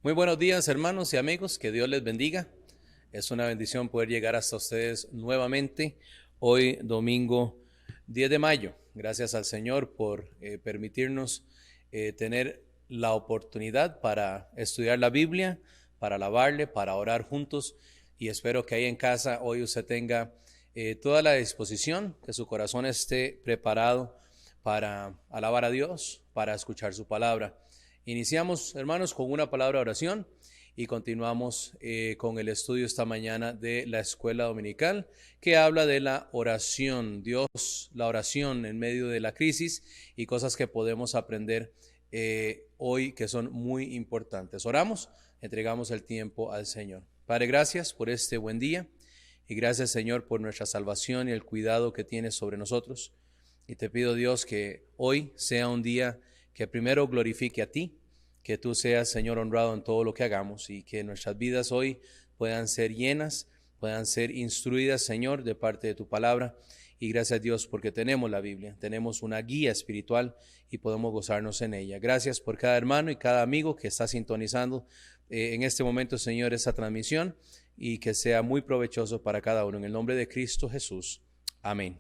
Muy buenos días, hermanos y amigos, que Dios les bendiga. Es una bendición poder llegar hasta ustedes nuevamente hoy domingo 10 de mayo. Gracias al Señor por permitirnos tener la oportunidad para estudiar la Biblia, para alabarle, para orar juntos, y espero que ahí en casa hoy usted tenga toda la disposición, que su corazón esté preparado para alabar a Dios, para escuchar su palabra. Iniciamos, hermanos, con una palabra de oración y continuamos con el estudio esta mañana de la escuela dominical, que habla de la oración, Dios, la oración en medio de la crisis y cosas que podemos aprender hoy que son muy importantes. Oramos, entregamos el tiempo al Señor. Padre, gracias por este buen día y gracias, Señor, por nuestra salvación y el cuidado que tienes sobre nosotros. Y te pido, Dios, que hoy sea un día que primero glorifique a ti, que tú seas, Señor, honrado en todo lo que hagamos y que nuestras vidas hoy puedan ser llenas, puedan ser instruidas, Señor, de parte de tu palabra. Y gracias, Dios, porque tenemos la Biblia, tenemos una guía espiritual y podemos gozarnos en ella. Gracias por cada hermano y cada amigo que está sintonizando en este momento, Señor, esta transmisión, y que sea muy provechoso para cada uno. En el nombre de Cristo Jesús. Amén.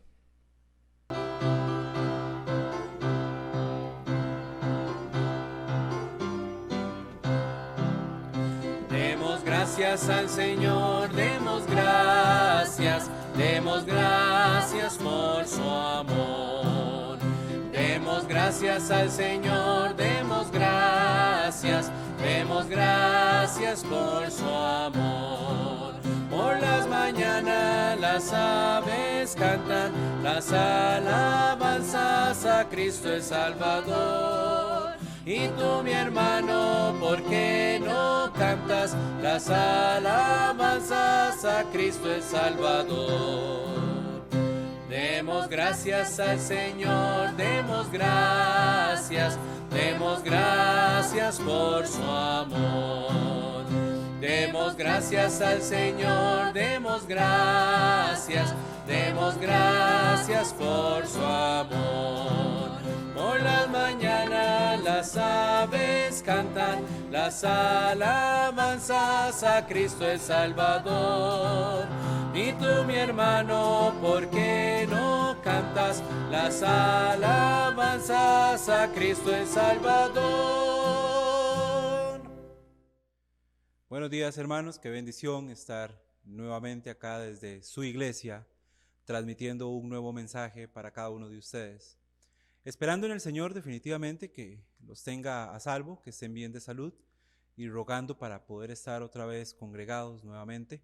Demos gracias al Señor, demos gracias por su amor. Demos gracias al Señor, demos gracias por su amor. Por las mañanas las aves cantan las alabanzas a Cristo el Salvador. Y tú, mi hermano, ¿por qué no cantas las alabanzas a Cristo el Salvador? Demos gracias al Señor, demos gracias por su amor. Demos gracias al Señor, demos gracias por su amor. Por las mañanas las aves cantan las alabanzas a Cristo el Salvador. Y tú, mi hermano, ¿por qué no cantas las alabanzas a Cristo el Salvador? Buenos días, hermanos, qué bendición estar nuevamente acá desde su iglesia, transmitiendo un nuevo mensaje para cada uno de ustedes. Esperando en el Señor definitivamente que los tenga a salvo, que estén bien de salud, y rogando para poder estar otra vez congregados nuevamente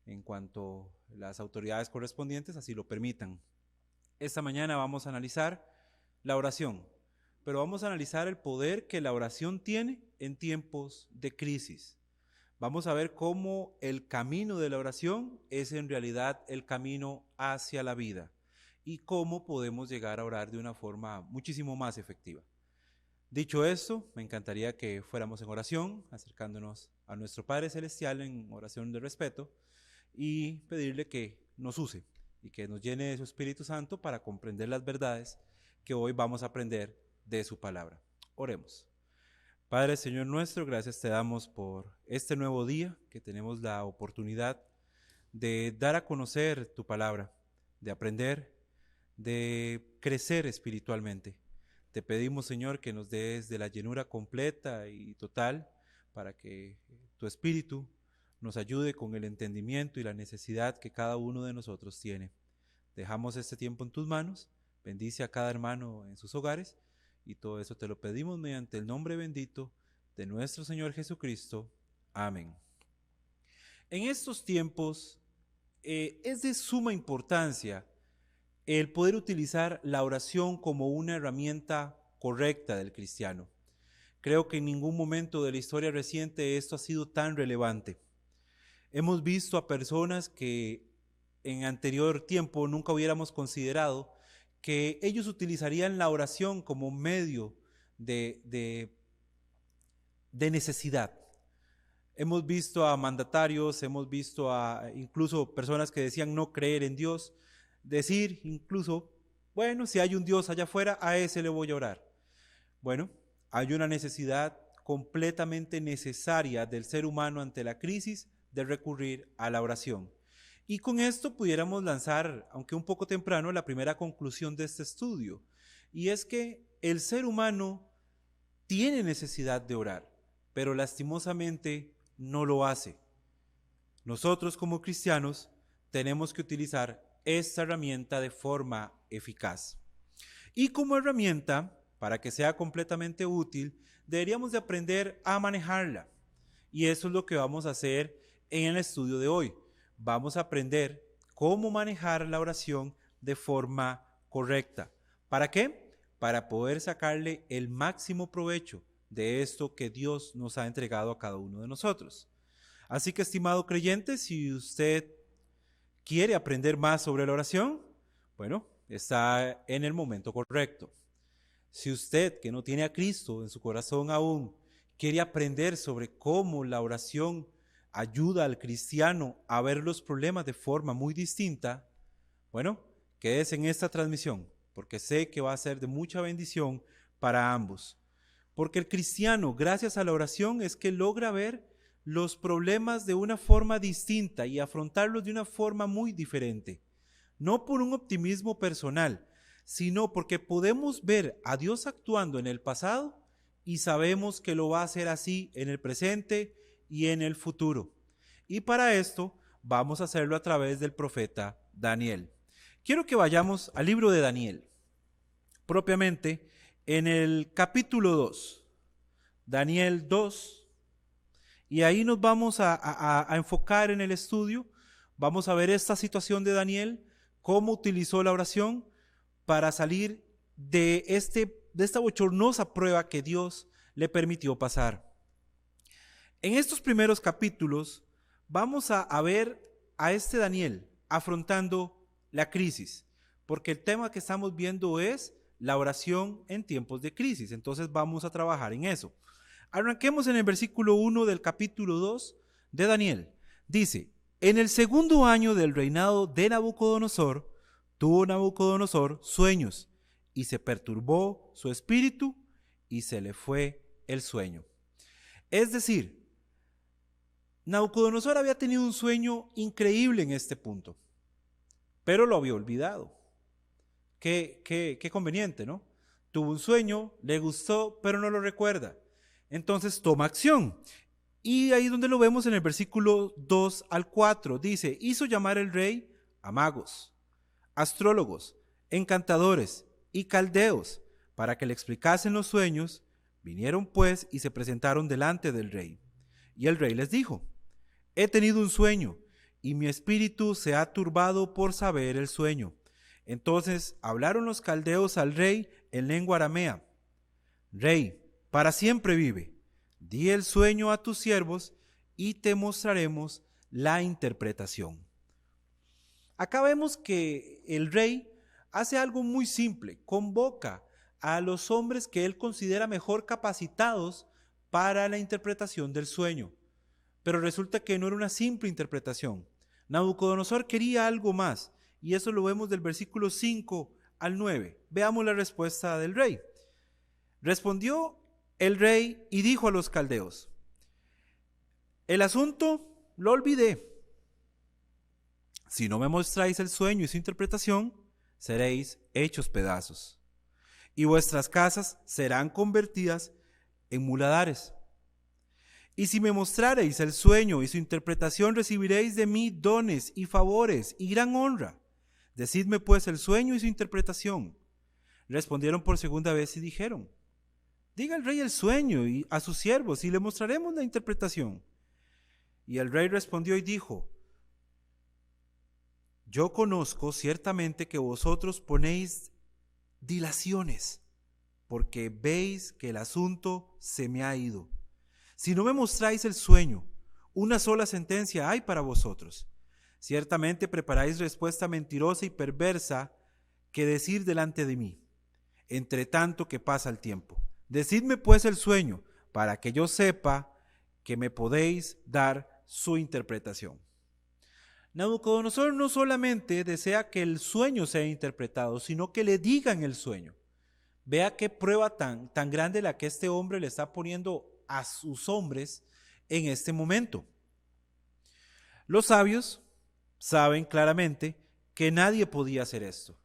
en cuanto las autoridades correspondientes así lo permitan. Esta mañana vamos a analizar la oración, pero vamos a analizar el poder que la oración tiene en tiempos de crisis. Vamos a ver cómo el camino de la oración es en realidad el camino hacia la vida y cómo podemos llegar a orar de una forma muchísimo más efectiva. Dicho esto, me encantaría que fuéramos en oración, acercándonos a nuestro Padre Celestial en oración de respeto y pedirle que nos use y que nos llene de su Espíritu Santo para comprender las verdades que hoy vamos a aprender de su palabra. Oremos. Padre, Señor nuestro, gracias te damos por este nuevo día que tenemos la oportunidad de dar a conocer tu palabra, de aprender, de crecer espiritualmente. Te pedimos, Señor, que nos des de la llenura completa y total para que tu Espíritu nos ayude con el entendimiento y la necesidad que cada uno de nosotros tiene. Dejamos este tiempo en tus manos, bendice a cada hermano en sus hogares y todo eso te lo pedimos mediante el nombre bendito de nuestro Señor Jesucristo. Amén. En estos tiempos es de suma importancia el poder utilizar la oración como una herramienta correcta del cristiano. Creo que en ningún momento de la historia reciente esto ha sido tan relevante. Hemos visto a personas que en anterior tiempo nunca hubiéramos considerado que ellos utilizarían la oración como medio de necesidad. Hemos visto a mandatarios, hemos visto a incluso personas que decían no creer en Dios, decir incluso, bueno, si hay un Dios allá afuera, a ese le voy a orar. Bueno, hay una necesidad completamente necesaria del ser humano ante la crisis de recurrir a la oración. Y con esto pudiéramos lanzar, aunque un poco temprano, la primera conclusión de este estudio, y es que el ser humano tiene necesidad de orar, pero lastimosamente no lo hace. Nosotros como cristianos tenemos que utilizar esta herramienta de forma eficaz. Y como herramienta, para que sea completamente útil, deberíamos de aprender a manejarla. Y eso es lo que vamos a hacer en el estudio de hoy. Vamos a aprender cómo manejar la oración de forma correcta. ¿Para qué? Para poder sacarle el máximo provecho de esto que Dios nos ha entregado a cada uno de nosotros. Así que, estimado creyente, si usted quiere aprender más sobre la oración, bueno, está en el momento correcto. Si usted, que no tiene a Cristo en su corazón aún, quiere aprender sobre cómo la oración ayuda al cristiano a ver los problemas de forma muy distinta, bueno, quédese en esta transmisión, porque sé que va a ser de mucha bendición para ambos. Porque el cristiano, gracias a la oración, es que logra ver los problemas de una forma distinta y afrontarlos de una forma muy diferente. No por un optimismo personal, sino porque podemos ver a Dios actuando en el pasado y sabemos que lo va a hacer así en el presente y en el futuro. Y para esto vamos a hacerlo a través del profeta Daniel. Quiero que vayamos al libro de Daniel, propiamente en el capítulo 2, Daniel 2, y ahí nos vamos a enfocar en el estudio. Vamos a ver esta situación de Daniel, cómo utilizó la oración para salir de esta bochornosa prueba que Dios le permitió pasar. En estos primeros capítulos vamos a ver a este Daniel afrontando la crisis, porque el tema que estamos viendo es la oración en tiempos de crisis. Entonces vamos a trabajar en eso. Arranquemos en el versículo 1 del capítulo 2 de Daniel. Dice: en el segundo año del reinado de Nabucodonosor, tuvo Nabucodonosor sueños, y se perturbó su espíritu, y se le fue el sueño. Es decir, Nabucodonosor había tenido un sueño increíble en este punto, pero lo había olvidado. Qué conveniente, ¿no? Tuvo un sueño, le gustó, pero no lo recuerda. Entonces toma acción. Y ahí es donde lo vemos en el versículo 2 al 4. Dice: hizo llamar el rey a magos, astrólogos, encantadores y caldeos para que le explicasen los sueños. Vinieron pues y se presentaron delante del rey. Y el rey les dijo: he tenido un sueño, y mi espíritu se ha turbado por saber el sueño. Entonces hablaron los caldeos al rey en lengua aramea: Rey, para siempre vive. Di el sueño a tus siervos y te mostraremos la interpretación. Acá vemos que el rey hace algo muy simple: convoca a los hombres que él considera mejor capacitados para la interpretación del sueño. Pero resulta que no era una simple interpretación. Nabucodonosor quería algo más, y eso lo vemos del versículo 5 al 9. Veamos la respuesta del rey. Respondió el rey y dijo a los caldeos: el asunto lo olvidé. Si no me mostráis el sueño y su interpretación, seréis hechos pedazos, y vuestras casas serán convertidas en muladares. Y si me mostrareis el sueño y su interpretación, recibiréis de mí dones y favores y gran honra. Decidme pues el sueño y su interpretación. Respondieron por segunda vez y dijeron: diga el rey el sueño y a sus siervos, y le mostraremos la interpretación. Y el rey respondió y dijo: yo conozco ciertamente que vosotros ponéis dilaciones, porque veis que el asunto se me ha ido. Si no me mostráis el sueño, una sola sentencia hay para vosotros. Ciertamente preparáis respuesta mentirosa y perversa que decir delante de mí, entre tanto que pasa el tiempo. Decidme pues el sueño, para que yo sepa que me podéis dar su interpretación. Nabucodonosor no solamente desea que el sueño sea interpretado, sino que le digan el sueño. Vea qué prueba tan grande la que este hombre le está poniendo a sus hombres en este momento. Los sabios saben claramente que nadie podía hacer esto.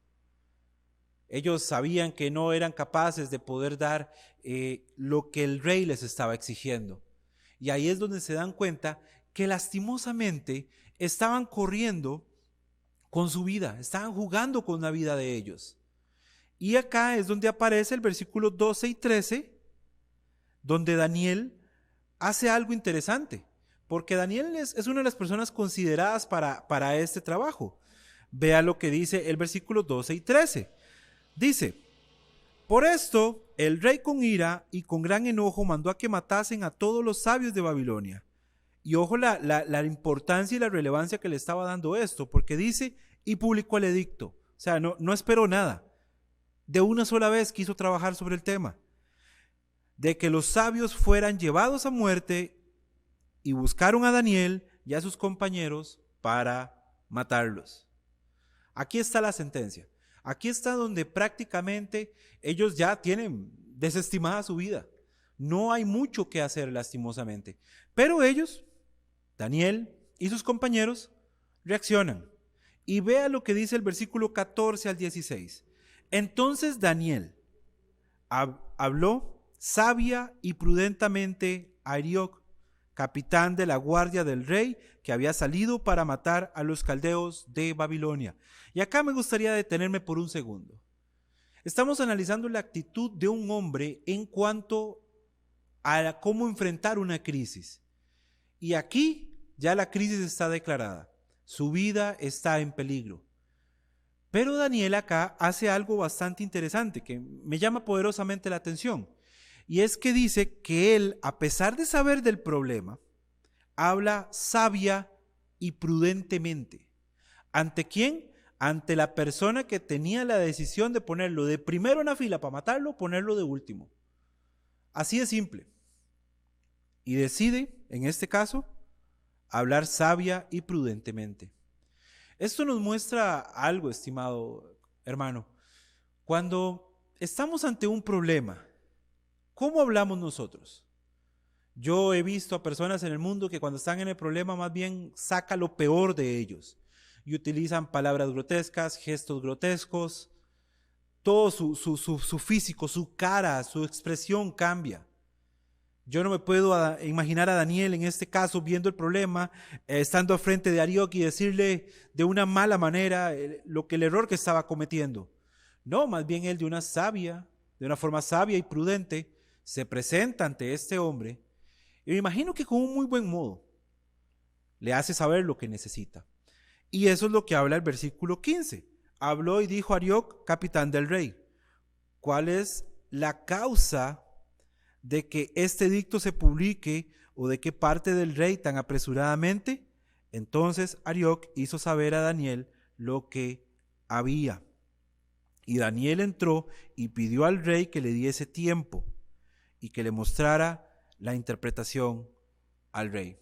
Ellos sabían que no eran capaces de poder dar lo que el rey les estaba exigiendo. Y ahí es donde se dan cuenta que lastimosamente estaban corriendo con su vida, estaban jugando con la vida de ellos. Y acá es donde aparece el versículo 12 y 13, donde Daniel hace algo interesante, porque Daniel es una de las personas consideradas para este trabajo. Vea lo que dice el versículo 12 y 13. Dice: por esto el rey con ira y con gran enojo mandó a que matasen a todos los sabios de Babilonia. Y ojo la importancia y la relevancia que le estaba dando esto, porque dice, y publicó el edicto. O sea, no esperó nada. De una sola vez quiso trabajar sobre el tema, de que los sabios fueran llevados a muerte, y buscaron a Daniel y a sus compañeros para matarlos. Aquí está la sentencia. Aquí está donde prácticamente ellos ya tienen desestimada su vida. No hay mucho que hacer, lastimosamente. Pero ellos, Daniel y sus compañeros, reaccionan. Y vea lo que dice el versículo 14 al 16. Entonces Daniel habló sabia y prudentemente a Arioc, capitán de la guardia del rey, que había salido para matar a los caldeos de Babilonia. Y acá me gustaría detenerme por un segundo. Estamos analizando la actitud de un hombre en cuanto a cómo enfrentar una crisis. Y aquí ya la crisis está declarada. Su vida está en peligro. Pero Daniel acá hace algo bastante interesante que me llama poderosamente la atención. Y es que dice que él, a pesar de saber del problema, habla sabia y prudentemente. ¿Ante quién? Ante la persona que tenía la decisión de ponerlo de primero en la fila para matarlo, ponerlo de último. Así de simple. Y decide, en este caso, hablar sabia y prudentemente. Esto nos muestra algo, estimado hermano. Cuando estamos ante un problema, ¿cómo hablamos nosotros? Yo he visto a personas en el mundo que cuando están en el problema más bien saca lo peor de ellos y utilizan palabras grotescas, gestos grotescos, todo su físico, su cara, su expresión cambia. Yo no me puedo imaginar a Daniel en este caso viendo el problema, estando al frente de Arioc y decirle de una mala manera el error que estaba cometiendo. No, más bien él de una forma sabia y prudente, se presenta ante este hombre y me imagino que con un muy buen modo le hace saber lo que necesita. Y eso es lo que habla el versículo 15. Habló y dijo Arioc, capitán del rey: ¿cuál es la causa de que este edicto se publique, o de qué parte del rey tan apresuradamente? Entonces Arioc hizo saber a Daniel lo que había. Y Daniel entró y pidió al rey que le diese tiempo y que le mostrara la interpretación al rey.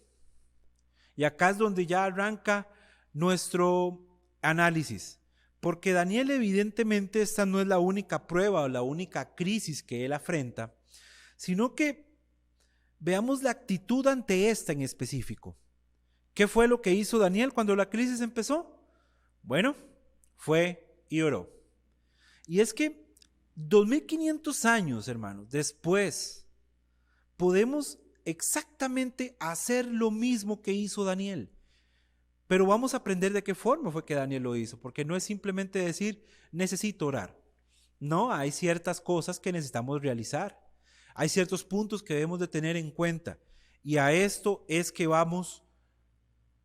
Y acá es donde ya arranca nuestro análisis, porque Daniel evidentemente esta no es la única prueba o la única crisis que él afrenta, sino que veamos la actitud ante esta en específico. ¿Qué fue lo que hizo Daniel cuando la crisis empezó? Bueno, fue y oró. Y es que 2500 años, hermanos, después, podemos exactamente hacer lo mismo que hizo Daniel. Pero vamos a aprender de qué forma fue que Daniel lo hizo, porque no es simplemente decir, necesito orar. No, hay ciertas cosas que necesitamos realizar. Hay ciertos puntos que debemos de tener en cuenta. Y a esto es que vamos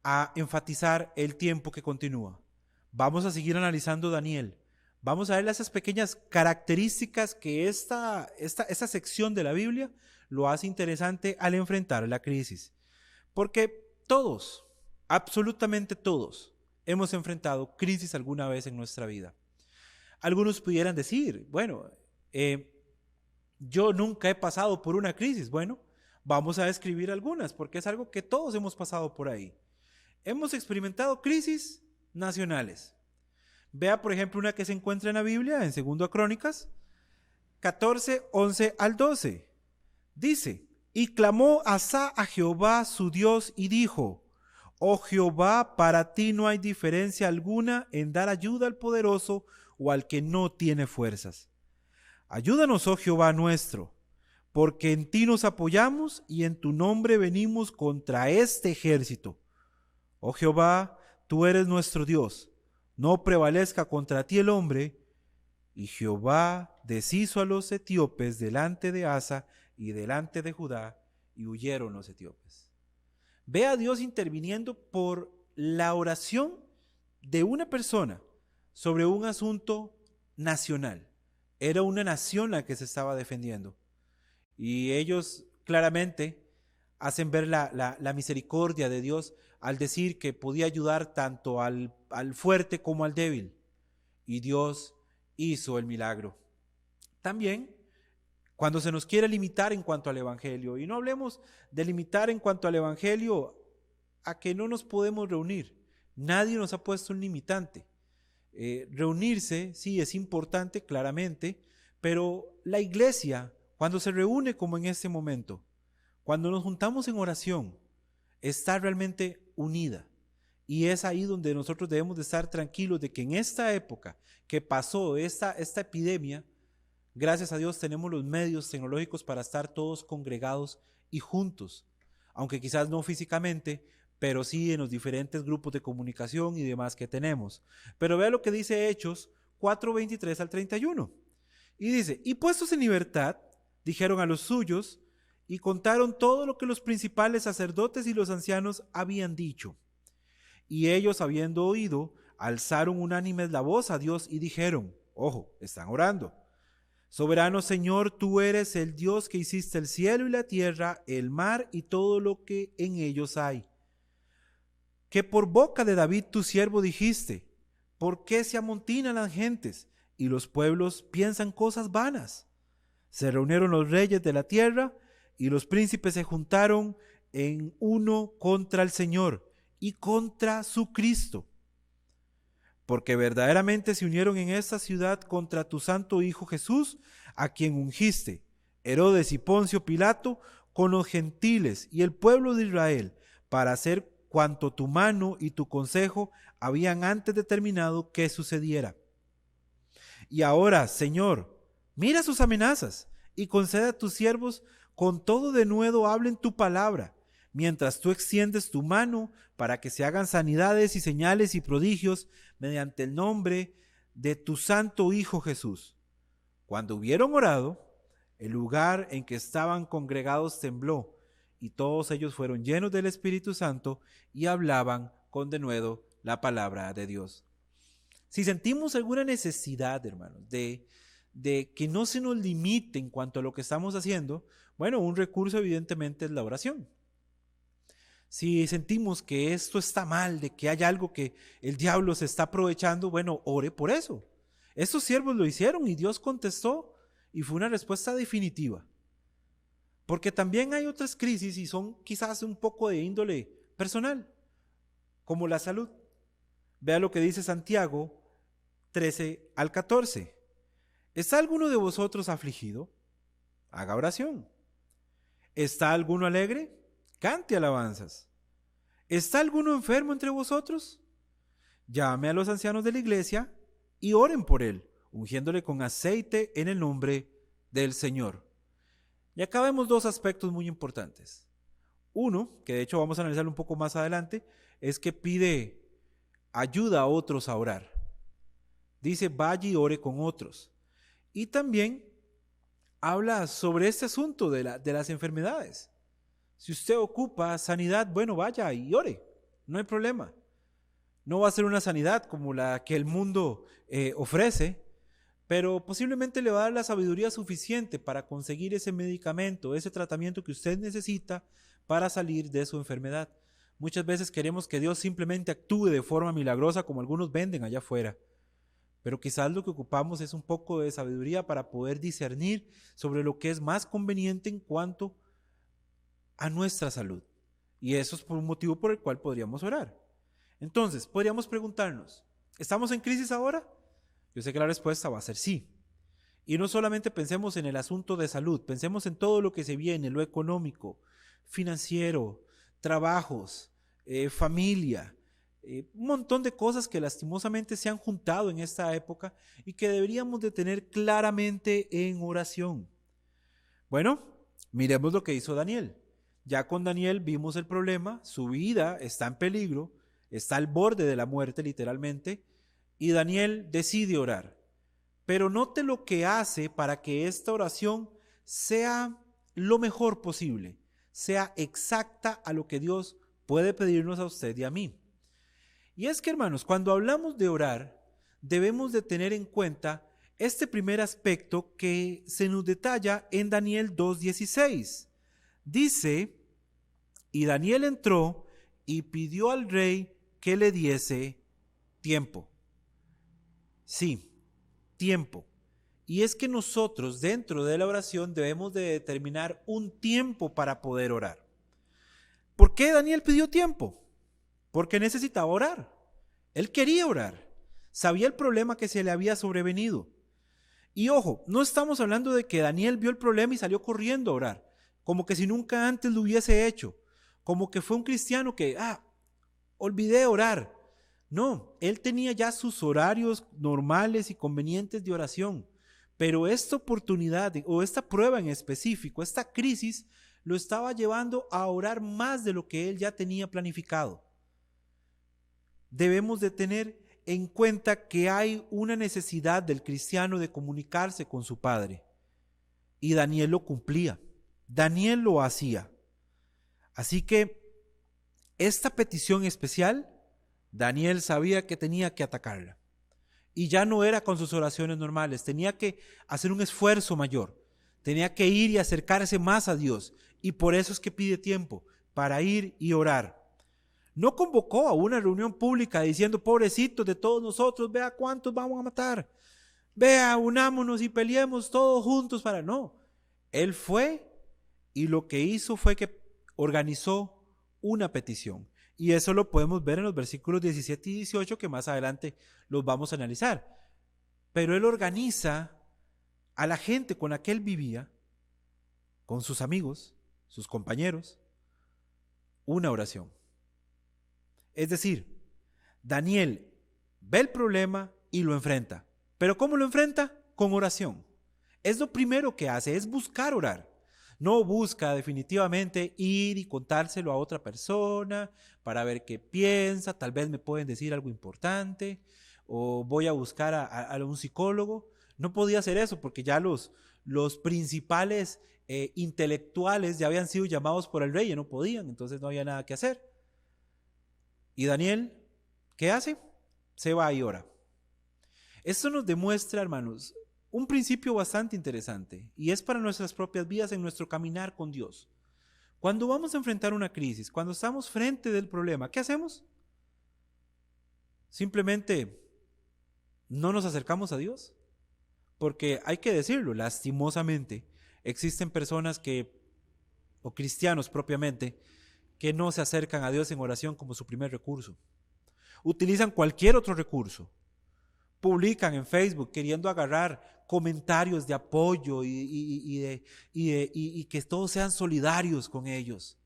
a enfatizar el tiempo que continúa. Vamos a seguir analizando Daniel. Vamos a ver esas pequeñas características que esta sección de la Biblia lo hace interesante al enfrentar la crisis. Porque todos, absolutamente todos, hemos enfrentado crisis alguna vez en nuestra vida. Algunos pudieran decir, bueno, yo nunca he pasado por una crisis. Bueno, vamos a describir algunas, porque es algo que todos hemos pasado por ahí. Hemos experimentado crisis nacionales. Vea, por ejemplo, una que se encuentra en la Biblia, en 2 Crónicas 14, 11 al 12. Dice: Y clamó Asa a Jehová su Dios y dijo: Oh Jehová, para ti no hay diferencia alguna en dar ayuda al poderoso o al que no tiene fuerzas. Ayúdanos, oh Jehová nuestro, porque en ti nos apoyamos y en tu nombre venimos contra este ejército. Oh Jehová, tú eres nuestro Dios, no prevalezca contra ti el hombre. Y Jehová deshizo a los etíopes delante de Asa y delante de Judá, y huyeron los etíopes. Ve a Dios interviniendo por la oración de una persona sobre un asunto nacional. Era una nación la que se estaba defendiendo. Y ellos claramente hacen ver la misericordia de Dios al decir que podía ayudar tanto al fuerte como al débil. Y Dios hizo el milagro. También, cuando se nos quiere limitar en cuanto al Evangelio, y no hablemos de limitar en cuanto al Evangelio a que no nos podemos reunir. Nadie nos ha puesto un limitante. Reunirse, sí, es importante, claramente, pero la iglesia, cuando se reúne como en este momento, cuando nos juntamos en oración, está realmente unida. Y es ahí donde nosotros debemos de estar tranquilos de que en esta época que pasó esta epidemia, gracias a Dios tenemos los medios tecnológicos para estar todos congregados y juntos, aunque quizás no físicamente, pero sí en los diferentes grupos de comunicación y demás que tenemos. Pero vea lo que dice Hechos 4:23 al 31. Y dice: y puestos en libertad, dijeron a los suyos y contaron todo lo que los principales sacerdotes y los ancianos habían dicho. Y ellos, habiendo oído, alzaron unánimes la voz a Dios y dijeron, ojo, están orando: Soberano Señor, tú eres el Dios que hiciste el cielo y la tierra, el mar y todo lo que en ellos hay. Que por boca de David tu siervo dijiste: ¿por qué se amontinan las gentes y los pueblos piensan cosas vanas? Se reunieron los reyes de la tierra y los príncipes se juntaron en uno contra el Señor y contra su Cristo. Porque verdaderamente se unieron en esta ciudad contra tu santo Hijo Jesús, a quien ungiste, Herodes y Poncio Pilato, con los gentiles y el pueblo de Israel, para hacer cuanto tu mano y tu consejo habían antes determinado que sucediera. Y ahora, Señor, mira sus amenazas y concede a tus siervos con todo denuedo hablen tu palabra, mientras tú extiendes tu mano para que se hagan sanidades y señales y prodigios mediante el nombre de tu santo Hijo Jesús. Cuando hubieron orado, el lugar en que estaban congregados tembló, y todos ellos fueron llenos del Espíritu Santo y hablaban con denuedo la palabra de Dios. Si sentimos alguna necesidad, hermanos, de que no se nos limite en cuanto a lo que estamos haciendo, bueno, un recurso evidentemente es la oración. Si sentimos que esto está mal, de que hay algo que el diablo se está aprovechando, bueno, ore por eso. Estos siervos lo hicieron y Dios contestó y fue una respuesta definitiva. Porque también hay otras crisis y son quizás un poco de índole personal, como la salud. Vea lo que dice Santiago 13 al 14. ¿Está alguno de vosotros afligido? Haga oración. ¿Está alguno alegre? Cante alabanzas. ¿Está alguno enfermo entre vosotros? Llame a los ancianos de la iglesia y oren por él, ungiéndole con aceite en el nombre del Señor. Y acá vemos dos aspectos muy importantes. Uno, que de hecho vamos a analizar un poco más adelante, es que pide ayuda a otros a orar. Dice, vaya y ore con otros. Y también habla sobre este asunto de las enfermedades. Si usted ocupa sanidad, bueno, vaya y ore, no hay problema. No va a ser una sanidad como la que el mundo ofrece, pero posiblemente le va a dar la sabiduría suficiente para conseguir ese medicamento, ese tratamiento que usted necesita para salir de su enfermedad. Muchas veces queremos que Dios simplemente actúe de forma milagrosa como algunos venden allá afuera, pero quizás lo que ocupamos es un poco de sabiduría para poder discernir sobre lo que es más conveniente en cuanto a nuestra salud. Y eso es por un motivo por el cual podríamos orar. Entonces, podríamos preguntarnos, ¿estamos en crisis ahora? Yo sé que la respuesta va a ser sí. Y no solamente pensemos en el asunto de salud, pensemos en todo lo que se viene, lo económico, financiero, trabajos, familia, un montón de cosas que lastimosamente se han juntado en esta época y que deberíamos de tener claramente en oración. Bueno, miremos lo que hizo Daniel. Ya con Daniel vimos el problema, su vida está en peligro, está al borde de la muerte literalmente, y Daniel decide orar. Pero note lo que hace para que esta oración sea lo mejor posible, sea exacta a lo que Dios puede pedirnos a usted y a mí. Y es que, hermanos, cuando hablamos de orar, debemos de tener en cuenta este primer aspecto que se nos detalla en Daniel 2:16. Dice, y Daniel entró y pidió al rey que le diese tiempo. Sí, tiempo. Y es que nosotros dentro de la oración debemos de determinar un tiempo para poder orar. ¿Por qué Daniel pidió tiempo? Porque necesitaba orar. Él quería orar. Sabía el problema que se le había sobrevenido. Y ojo, no estamos hablando de que Daniel vio el problema y salió corriendo a orar, como que si nunca antes lo hubiese hecho, como que fue un cristiano que, olvidé orar. No, él tenía ya sus horarios normales y convenientes de oración, pero esta oportunidad o esta prueba en específico, esta crisis, lo estaba llevando a orar más de lo que él ya tenía planificado. Debemos de tener en cuenta que hay una necesidad del cristiano de comunicarse con su Padre, y Daniel lo cumplía, Daniel lo hacía. Así que esta petición especial, Daniel sabía que tenía que atacarla. Y ya no era con sus oraciones normales, tenía que hacer un esfuerzo mayor, tenía que ir y acercarse más a Dios. Y por eso es que pide tiempo para ir y orar. No convocó a una reunión pública diciendo, pobrecitos de todos nosotros, vea cuántos vamos a matar. Vea, unámonos y peleemos todos juntos para... No, él fue y lo que hizo fue que organizó una petición. Y eso lo podemos ver en los versículos 17 y 18 que más adelante los vamos a analizar. Pero él organiza a la gente con la que él vivía, con sus amigos, sus compañeros, una oración. Es decir, Daniel ve el problema y lo enfrenta. ¿Pero cómo lo enfrenta? Con oración. Es lo primero que hace, es buscar orar. No busca definitivamente ir y contárselo a otra persona para ver qué piensa, tal vez me pueden decir algo importante, o voy a buscar a un psicólogo. No podía hacer eso porque ya los principales intelectuales ya habían sido llamados por el rey y no podían, entonces no había nada que hacer. Y Daniel, ¿qué hace? Se va y ora. Esto nos demuestra, hermanos, un principio bastante interesante y es para nuestras propias vidas en nuestro caminar con Dios. Cuando vamos a enfrentar una crisis, cuando estamos frente del problema, ¿qué hacemos? Simplemente no nos acercamos a Dios, porque hay que decirlo, lastimosamente, existen personas o cristianos propiamente, que no se acercan a Dios en oración como su primer recurso. Utilizan cualquier otro recurso. Publican en Facebook queriendo agarrar comentarios de apoyo y que todos sean solidarios con ellos.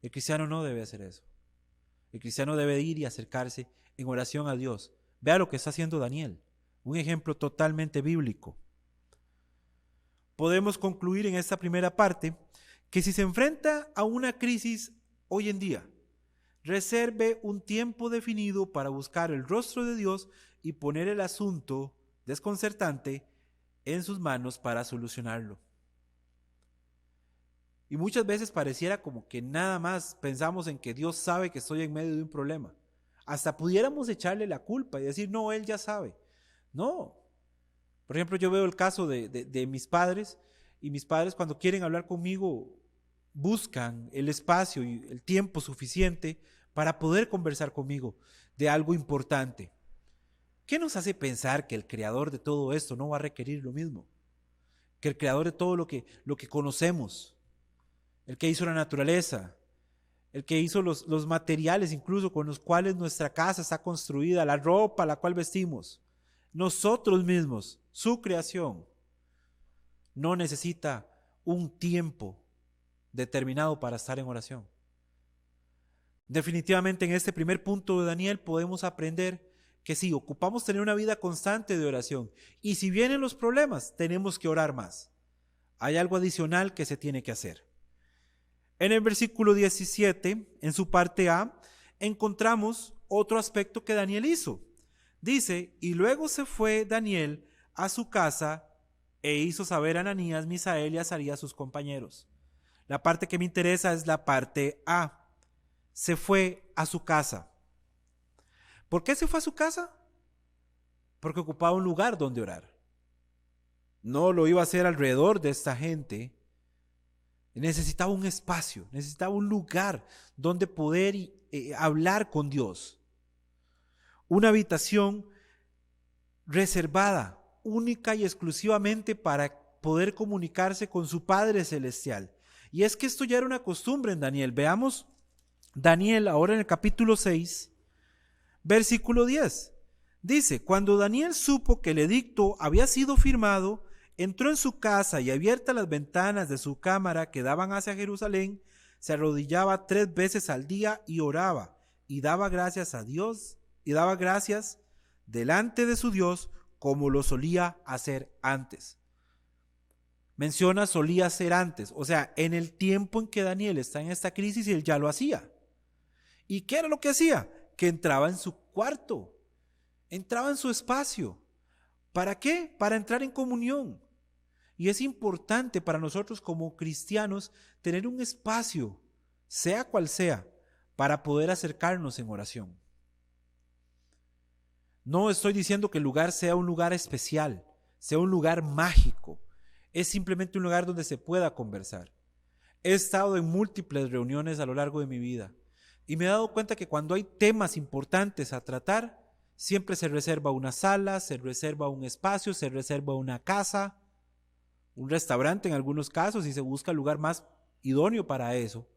El cristiano no debe hacer eso. El cristiano debe ir y acercarse en oración a Dios. Vea lo que está haciendo Daniel, un ejemplo totalmente bíblico. Podemos concluir en esta primera parte que si se enfrenta a una crisis hoy en día, reserve un tiempo definido para buscar el rostro de Dios y poner el asunto desconcertante en sus manos para solucionarlo. Y muchas veces pareciera como que nada más pensamos en que Dios sabe que estoy en medio de un problema. Hasta pudiéramos echarle la culpa y decir, no, Él ya sabe. No. Por ejemplo, yo veo el caso de mis padres, y mis padres cuando quieren hablar conmigo buscan el espacio y el tiempo suficiente para poder conversar conmigo de algo importante. ¿Qué nos hace pensar que el creador de todo esto no va a requerir lo mismo? Que el creador de todo lo que conocemos, el que hizo la naturaleza, el que hizo los materiales incluso con los cuales nuestra casa está construida, la ropa la cual vestimos, nosotros mismos, su creación, no necesita un tiempo determinado para estar en oración. Definitivamente en este primer punto de Daniel podemos aprender que sí, ocupamos tener una vida constante de oración. Y si vienen los problemas, tenemos que orar más. Hay algo adicional que se tiene que hacer. En el versículo 17, en su parte A, encontramos otro aspecto que Daniel hizo. Dice, y luego se fue Daniel a su casa e hizo saber a Ananías, Misael y Azarías, sus compañeros. La parte que me interesa es la parte A. Se fue a su casa. ¿Por qué se fue a su casa? Porque ocupaba un lugar donde orar. No lo iba a hacer alrededor de esta gente. Necesitaba un espacio, necesitaba un lugar donde poder hablar con Dios. Una habitación reservada, única y exclusivamente para poder comunicarse con su Padre Celestial. Y es que esto ya era una costumbre en Daniel. Veamos Daniel ahora en el capítulo 6, versículo 10. Dice, cuando Daniel supo que el edicto había sido firmado, entró en su casa y abiertas las ventanas de su cámara que daban hacia Jerusalén, se arrodillaba 3 veces al día y oraba y daba gracias a Dios y daba gracias delante de su Dios como lo solía hacer antes. Menciona solía hacer antes, o sea, en el tiempo en que Daniel está en esta crisis, él ya lo hacía. ¿Y qué era lo que hacía? Que entraba en su cuarto, entraba en su espacio. ¿Para qué? Para entrar en comunión. Y es importante para nosotros como cristianos tener un espacio, sea cual sea, para poder acercarnos en oración. No estoy diciendo que el lugar sea un lugar especial, sea un lugar mágico. Es simplemente un lugar donde se pueda conversar. He estado en múltiples reuniones a lo largo de mi vida y me he dado cuenta que cuando hay temas importantes a tratar, siempre se reserva una sala, se reserva un espacio, se reserva una casa, un restaurante en algunos casos y se busca el lugar más idóneo para eso.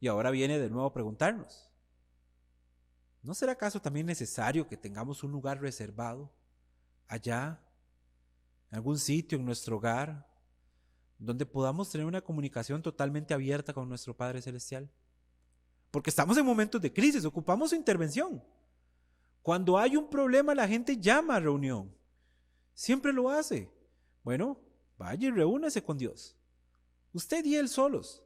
Y ahora viene de nuevo a preguntarnos, ¿no será acaso también necesario que tengamos un lugar reservado allá, en algún sitio en nuestro hogar, donde podamos tener una comunicación totalmente abierta con nuestro Padre Celestial? Porque estamos en momentos de crisis, ocupamos su intervención. Cuando hay un problema, la gente llama a reunión. Siempre lo hace. Bueno, vaya y reúnase con Dios. Usted y él solos,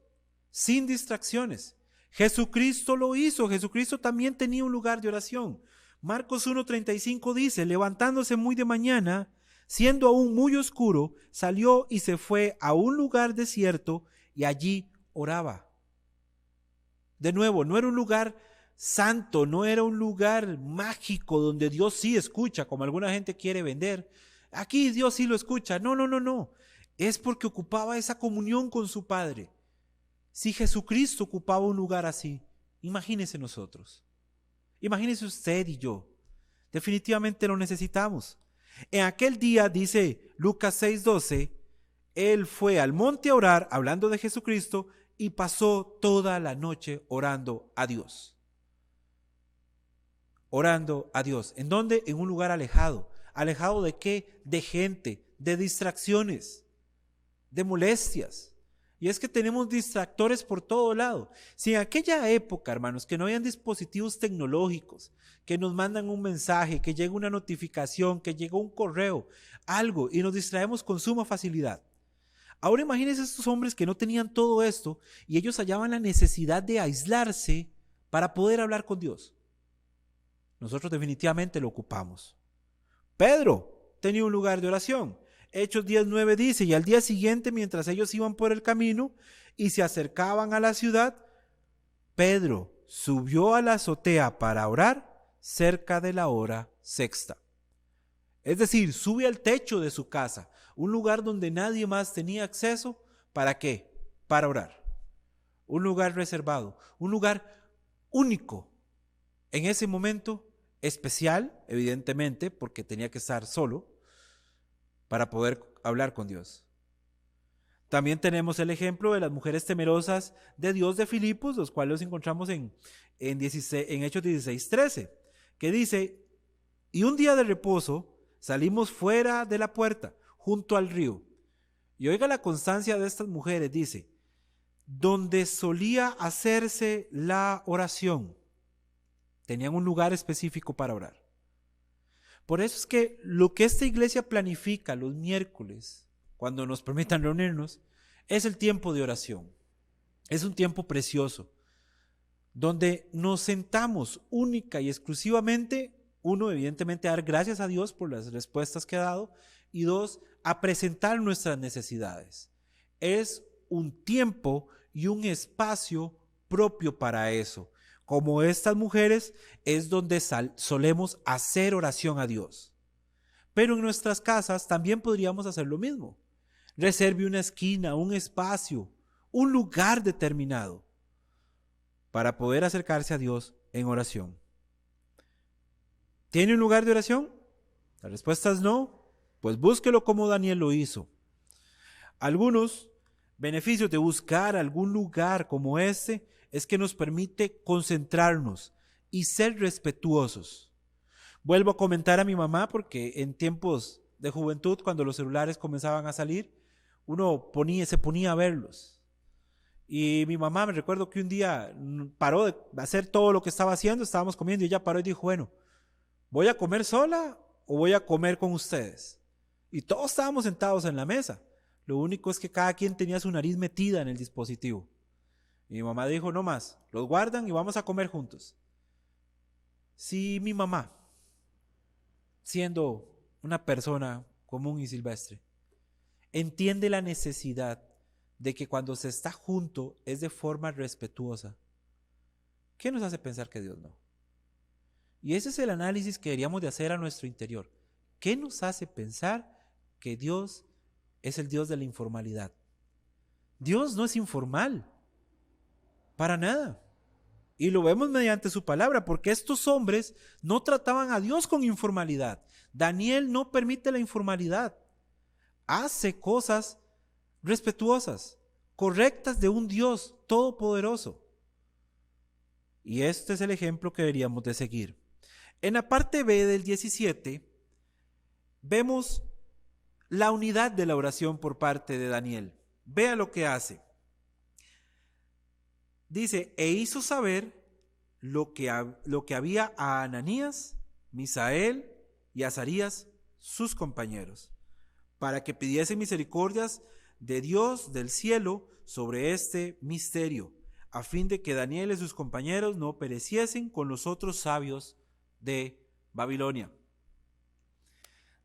sin distracciones. Jesucristo lo hizo. Jesucristo también tenía un lugar de oración. Marcos 1:35 dice, levantándose muy de mañana, siendo aún muy oscuro, salió y se fue a un lugar desierto y allí oraba. De nuevo, no era un lugar santo, no era un lugar mágico donde Dios sí escucha, como alguna gente quiere vender. Aquí Dios sí lo escucha. No. Es porque ocupaba esa comunión con su Padre. Si Jesucristo ocupaba un lugar así, imagínese nosotros. Imagínese usted y yo. Definitivamente lo necesitamos. En aquel día, dice Lucas 6:12, él fue al monte a orar, hablando de Jesucristo, y pasó toda la noche orando a Dios. Orando a Dios. ¿En dónde? En un lugar alejado. ¿Alejado de qué? De gente, de distracciones, de molestias. Y es que tenemos distractores por todo lado. Si en aquella época, hermanos, que no habían dispositivos tecnológicos, que nos mandan un mensaje, que llega una notificación, que llega un correo, algo, y nos distraemos con suma facilidad. Ahora imagínense estos hombres que no tenían todo esto y ellos hallaban la necesidad de aislarse para poder hablar con Dios. Nosotros definitivamente lo ocupamos. Pedro tenía un lugar de oración. Hechos 10:9 dice, y al día siguiente, mientras ellos iban por el camino y se acercaban a la ciudad, Pedro subió a la azotea para orar cerca de la hora sexta. Es decir, sube al techo de su casa, un lugar donde nadie más tenía acceso. ¿Para qué? Para orar. Un lugar reservado, un lugar único. En ese momento especial, evidentemente, porque tenía que estar solo para poder hablar con Dios. También tenemos el ejemplo de las mujeres temerosas de Dios de Filipos, los cuales los encontramos en Hechos 16:13, que dice, y un día de reposo salimos fuera de la puerta, junto al río, Y oiga la constancia de estas mujeres, dice, donde solía hacerse la oración. Tenían un lugar específico para orar. Por eso es que lo que esta iglesia planifica los miércoles, cuando nos permitan reunirnos, es el tiempo de oración. Es un tiempo precioso, donde nos sentamos única y exclusivamente, uno, evidentemente, a dar gracias a Dios por las respuestas que ha dado, y dos, a presentar nuestras necesidades. Es un tiempo y un espacio propio para eso. Como estas mujeres, es donde solemos hacer oración a Dios. Pero en nuestras casas también podríamos hacer lo mismo. Reserve una esquina, un espacio, un lugar determinado para poder acercarse a Dios en oración. ¿Tiene un lugar de oración? La respuesta es no. Pues búsquelo como Daniel lo hizo. Algunos beneficios de buscar algún lugar como este es que nos permite concentrarnos y ser respetuosos. Vuelvo a comentar a mi mamá porque en tiempos de juventud, cuando los celulares comenzaban a salir, uno se ponía a verlos. Y mi mamá, me recuerdo que un día paró de hacer todo lo que estaba haciendo, estábamos comiendo y ella paró y dijo, bueno, ¿voy a comer sola o voy a comer con ustedes? Y todos estábamos sentados en la mesa. Lo único es que cada quien tenía su nariz metida en el dispositivo. Y mi mamá dijo, no más, los guardan y vamos a comer juntos. Si mi mamá, siendo una persona común y silvestre, entiende la necesidad de que cuando se está junto es de forma respetuosa, ¿qué nos hace pensar que Dios no? Y ese es el análisis que deberíamos de hacer a nuestro interior. ¿Qué nos hace pensar que Dios es el Dios de la informalidad? Dios no es informal, para nada. Y lo vemos mediante su palabra, porque estos hombres no trataban a Dios con informalidad. Daniel no permite la informalidad. Hace cosas respetuosas, correctas de un Dios todopoderoso. Y este es el ejemplo que deberíamos de seguir. En la parte B del 17, vemos la unidad de la oración por parte de Daniel. Vea lo que hace. Dice, e hizo saber lo que había a Ananías, Misael y Azarías, sus compañeros, para que pidiesen misericordias de Dios del cielo sobre este misterio, a fin de que Daniel y sus compañeros no pereciesen con los otros sabios de Babilonia.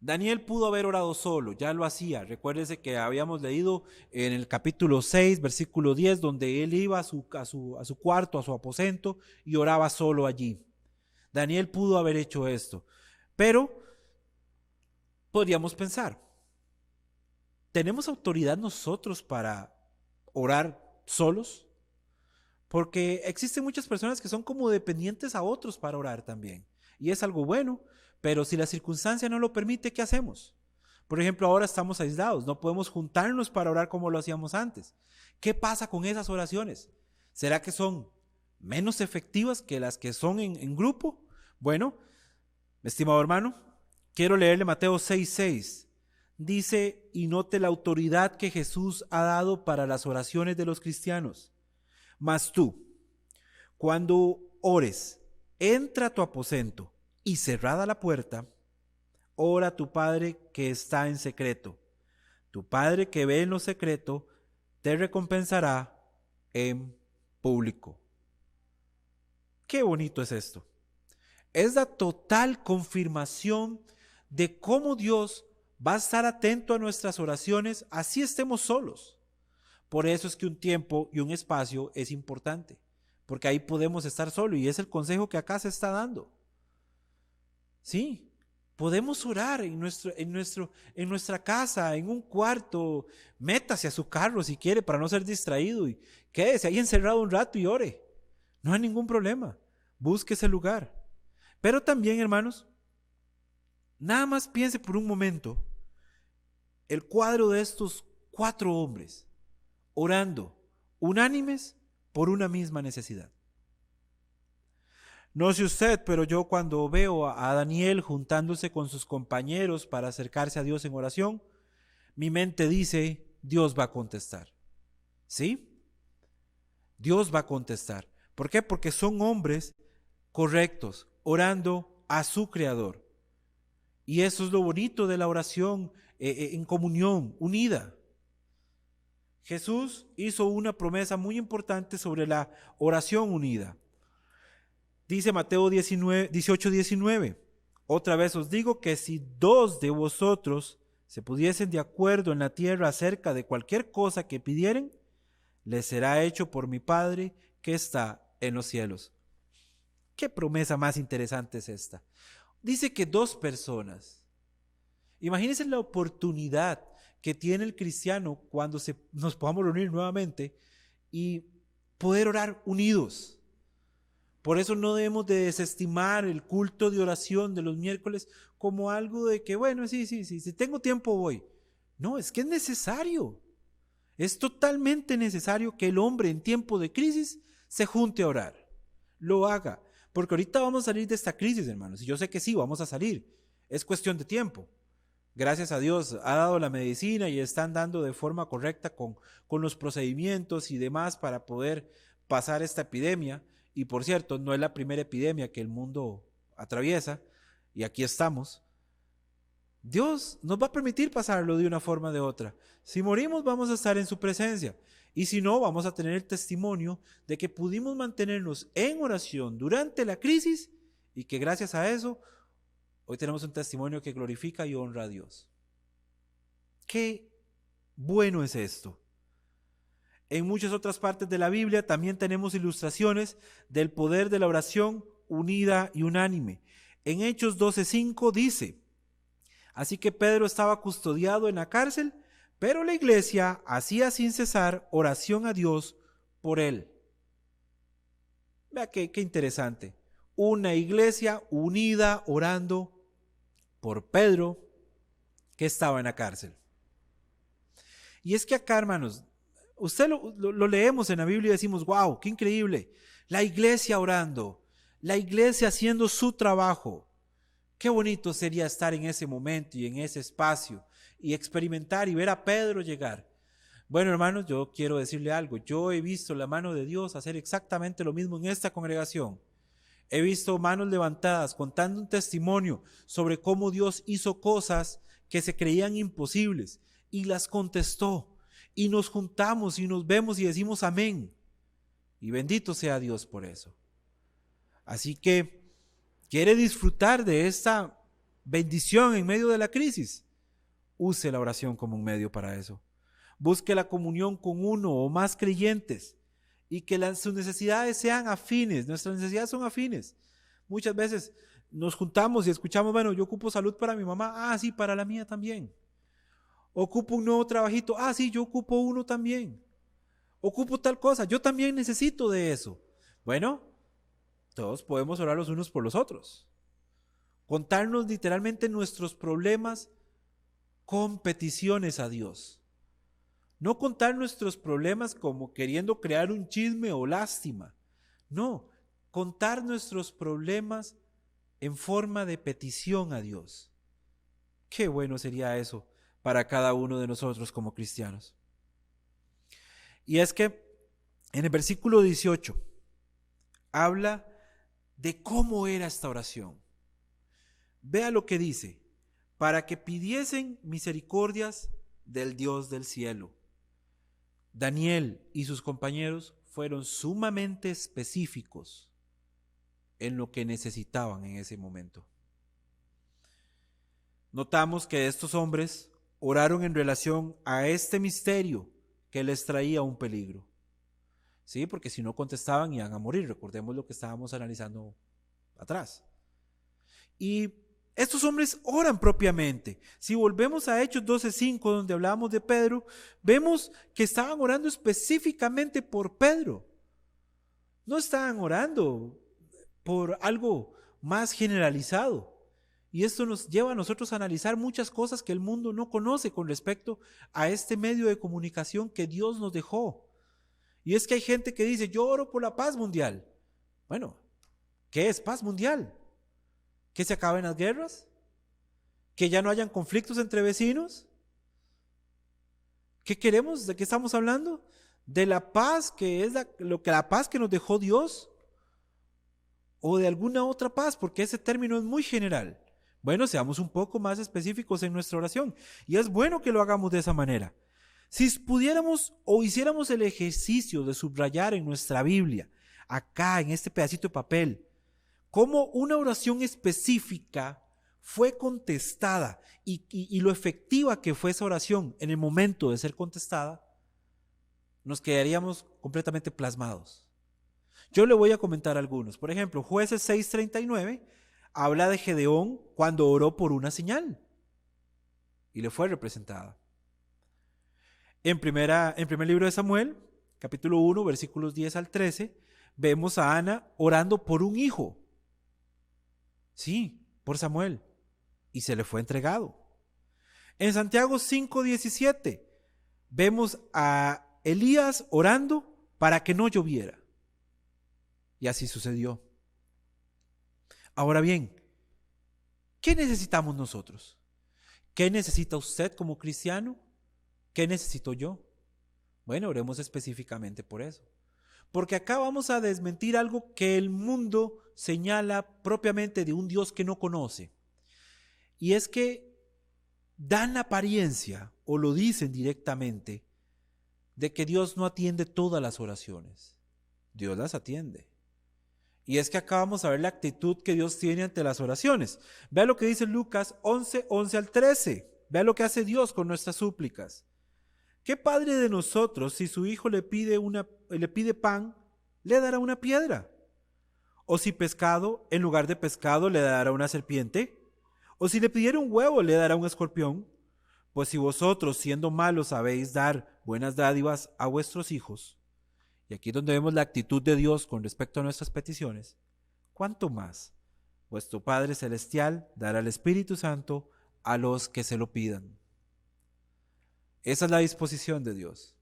Daniel pudo haber orado solo, ya lo hacía. Recuérdese que habíamos leído en el capítulo 6, versículo 10, donde él iba a su cuarto, a su aposento, y oraba solo allí. Daniel pudo haber hecho esto, pero podríamos pensar, ¿tenemos autoridad nosotros para orar solos? Porque existen muchas personas que son como dependientes a otros para orar también, y es algo bueno. Pero si la circunstancia no lo permite, ¿qué hacemos? Por ejemplo, ahora estamos aislados, no podemos juntarnos para orar como lo hacíamos antes. ¿Qué pasa con esas oraciones? ¿Será que son menos efectivas que las que son en grupo? Bueno, estimado hermano, quiero leerle Mateo 6:6. Dice, y note la autoridad que Jesús ha dado para las oraciones de los cristianos. Mas tú, cuando ores, entra a tu aposento, y cerrada la puerta, ora a tu Padre que está en secreto. Tu Padre que ve en lo secreto, te recompensará en público. Qué bonito es esto. Es la total confirmación de cómo Dios va a estar atento a nuestras oraciones, así estemos solos. Por eso es que un tiempo y un espacio es importante, porque ahí podemos estar solos, y es el consejo que acá se está dando. Sí, podemos orar en nuestra casa, en un cuarto. Métase a su carro si quiere para no ser distraído y quédese ahí encerrado un rato y ore. No hay ningún problema. Busque ese lugar. Pero también, hermanos, nada más piense por un momento el cuadro de estos 4 hombres orando, unánimes por una misma necesidad. No sé usted, pero yo cuando veo a Daniel juntándose con sus compañeros para acercarse a Dios en oración, mi mente dice, Dios va a contestar. ¿Sí? Dios va a contestar. ¿Por qué? Porque son hombres correctos, orando a su Creador. Y eso es lo bonito de la oración en comunión, unida. Jesús hizo una promesa muy importante sobre la oración unida. Dice Mateo 18:19, otra vez os digo que si dos de vosotros se pudiesen de acuerdo en la tierra acerca de cualquier cosa que pidieren, les será hecho por mi Padre que está en los cielos. ¿Qué promesa más interesante es esta? Dice que dos personas. Imagínense la oportunidad que tiene el cristiano cuando nos podamos reunir nuevamente y poder orar unidos. Por eso no debemos de desestimar el culto de oración de los miércoles como algo de que, bueno, sí, si tengo tiempo voy. No, es que es necesario. Es totalmente necesario que el hombre en tiempo de crisis se junte a orar. Lo haga. Porque ahorita vamos a salir de esta crisis, hermanos. Y yo sé que sí, vamos a salir. Es cuestión de tiempo. Gracias a Dios ha dado la medicina y están dando de forma correcta con los procedimientos y demás para poder pasar esta epidemia. Y por cierto, no es la primera epidemia que el mundo atraviesa, y aquí estamos. Dios nos va a permitir pasarlo de una forma o de otra. Si morimos, vamos a estar en su presencia, y si no, vamos a tener el testimonio de que pudimos mantenernos en oración durante la crisis, y que gracias a eso, hoy tenemos un testimonio que glorifica y honra a Dios. Qué bueno es esto. En muchas otras partes de la Biblia también tenemos ilustraciones del poder de la oración unida y unánime. En Hechos 12:5 dice, así que Pedro estaba custodiado en la cárcel, pero la iglesia hacía sin cesar oración a Dios por él. Vea qué interesante. Una iglesia unida orando por Pedro, que estaba en la cárcel. Y es que acá, hermanos, usted lo leemos en la Biblia y decimos, wow, qué increíble. La iglesia orando, la iglesia haciendo su trabajo. Qué bonito sería estar en ese momento y en ese espacio y experimentar y ver a Pedro llegar. Bueno, hermanos, yo quiero decirle algo. Yo he visto la mano de Dios hacer exactamente lo mismo en esta congregación. He visto manos levantadas contando un testimonio sobre cómo Dios hizo cosas que se creían imposibles y las contestó. Y nos juntamos y nos vemos y decimos amén. Y bendito sea Dios por eso. Así que, ¿quiere disfrutar de esta bendición en medio de la crisis? Use la oración como un medio para eso. Busque la comunión con uno o más creyentes y que sus necesidades sean afines. Nuestras necesidades son afines. Muchas veces nos juntamos y escuchamos, bueno, yo ocupo salud para mi mamá. Ah, sí, para la mía también. Ocupo un nuevo trabajito. Ah, sí, yo ocupo uno también. Ocupo tal cosa. Yo también necesito de eso. Bueno, todos podemos orar los unos por los otros. Contarnos literalmente nuestros problemas con peticiones a Dios. No contar nuestros problemas como queriendo crear un chisme o lástima. No, contar nuestros problemas en forma de petición a Dios. Qué bueno sería eso para cada uno de nosotros como cristianos. Y es que en el versículo 18 habla de cómo era esta oración. Vea lo que dice, para que pidiesen misericordias del Dios del cielo. Daniel y sus compañeros fueron sumamente específicos en lo que necesitaban en ese momento. Notamos que estos hombres oraron en relación a este misterio que les traía un peligro. Sí, porque si no contestaban iban a morir. Recordemos lo que estábamos analizando atrás. Y estos hombres oran propiamente. Si volvemos a Hechos 12:5, donde hablamos de Pedro, vemos que estaban orando específicamente por Pedro. No estaban orando por algo más generalizado. Y esto nos lleva a nosotros a analizar muchas cosas que el mundo no conoce con respecto a este medio de comunicación que Dios nos dejó. Y es que hay gente que dice, yo oro por la paz mundial. Bueno, ¿qué es paz mundial? ¿Que se acaben las guerras? ¿Que ya no hayan conflictos entre vecinos? ¿Qué queremos? ¿De qué estamos hablando? ¿De la paz que es la paz que nos dejó Dios? ¿O de alguna otra paz? Porque ese término es muy general. Bueno, seamos un poco más específicos en nuestra oración. Y es bueno que lo hagamos de esa manera. Si pudiéramos o hiciéramos el ejercicio de subrayar en nuestra Biblia, acá en este pedacito de papel, cómo una oración específica fue contestada y lo efectiva que fue esa oración en el momento de ser contestada, nos quedaríamos completamente plasmados. Yo le voy a comentar algunos. Por ejemplo, Jueces 6:39 habla de Gedeón cuando oró por una señal y le fue representada. En primer libro de Samuel, capítulo 1, versículos 10 al 13, vemos a Ana orando por un hijo. Sí, por Samuel. Y se le fue entregado. En Santiago 5:17 vemos a Elías orando para que no lloviera. Y así sucedió. Ahora bien, ¿qué necesitamos nosotros? ¿Qué necesita usted como cristiano? ¿Qué necesito yo? Bueno, oremos específicamente por eso. Porque acá vamos a desmentir algo que el mundo señala propiamente de un Dios que no conoce. Y es que dan la apariencia, o lo dicen directamente, de que Dios no atiende todas las oraciones. Dios las atiende. Y es que acá vamos a ver la actitud que Dios tiene ante las oraciones. Vea lo que dice Lucas 11:11 al 13. Vea lo que hace Dios con nuestras súplicas. ¿Qué padre de nosotros, si su hijo le pide pan, le dará una piedra? ¿O si pescado, en lugar de pescado, le dará una serpiente? ¿O si le pidiera un huevo, le dará un escorpión? Pues si vosotros, siendo malos, sabéis dar buenas dádivas a vuestros hijos, y aquí es donde vemos la actitud de Dios con respecto a nuestras peticiones, ¿cuánto más vuestro Padre Celestial dará el Espíritu Santo a los que se lo pidan? Esa es la disposición de Dios,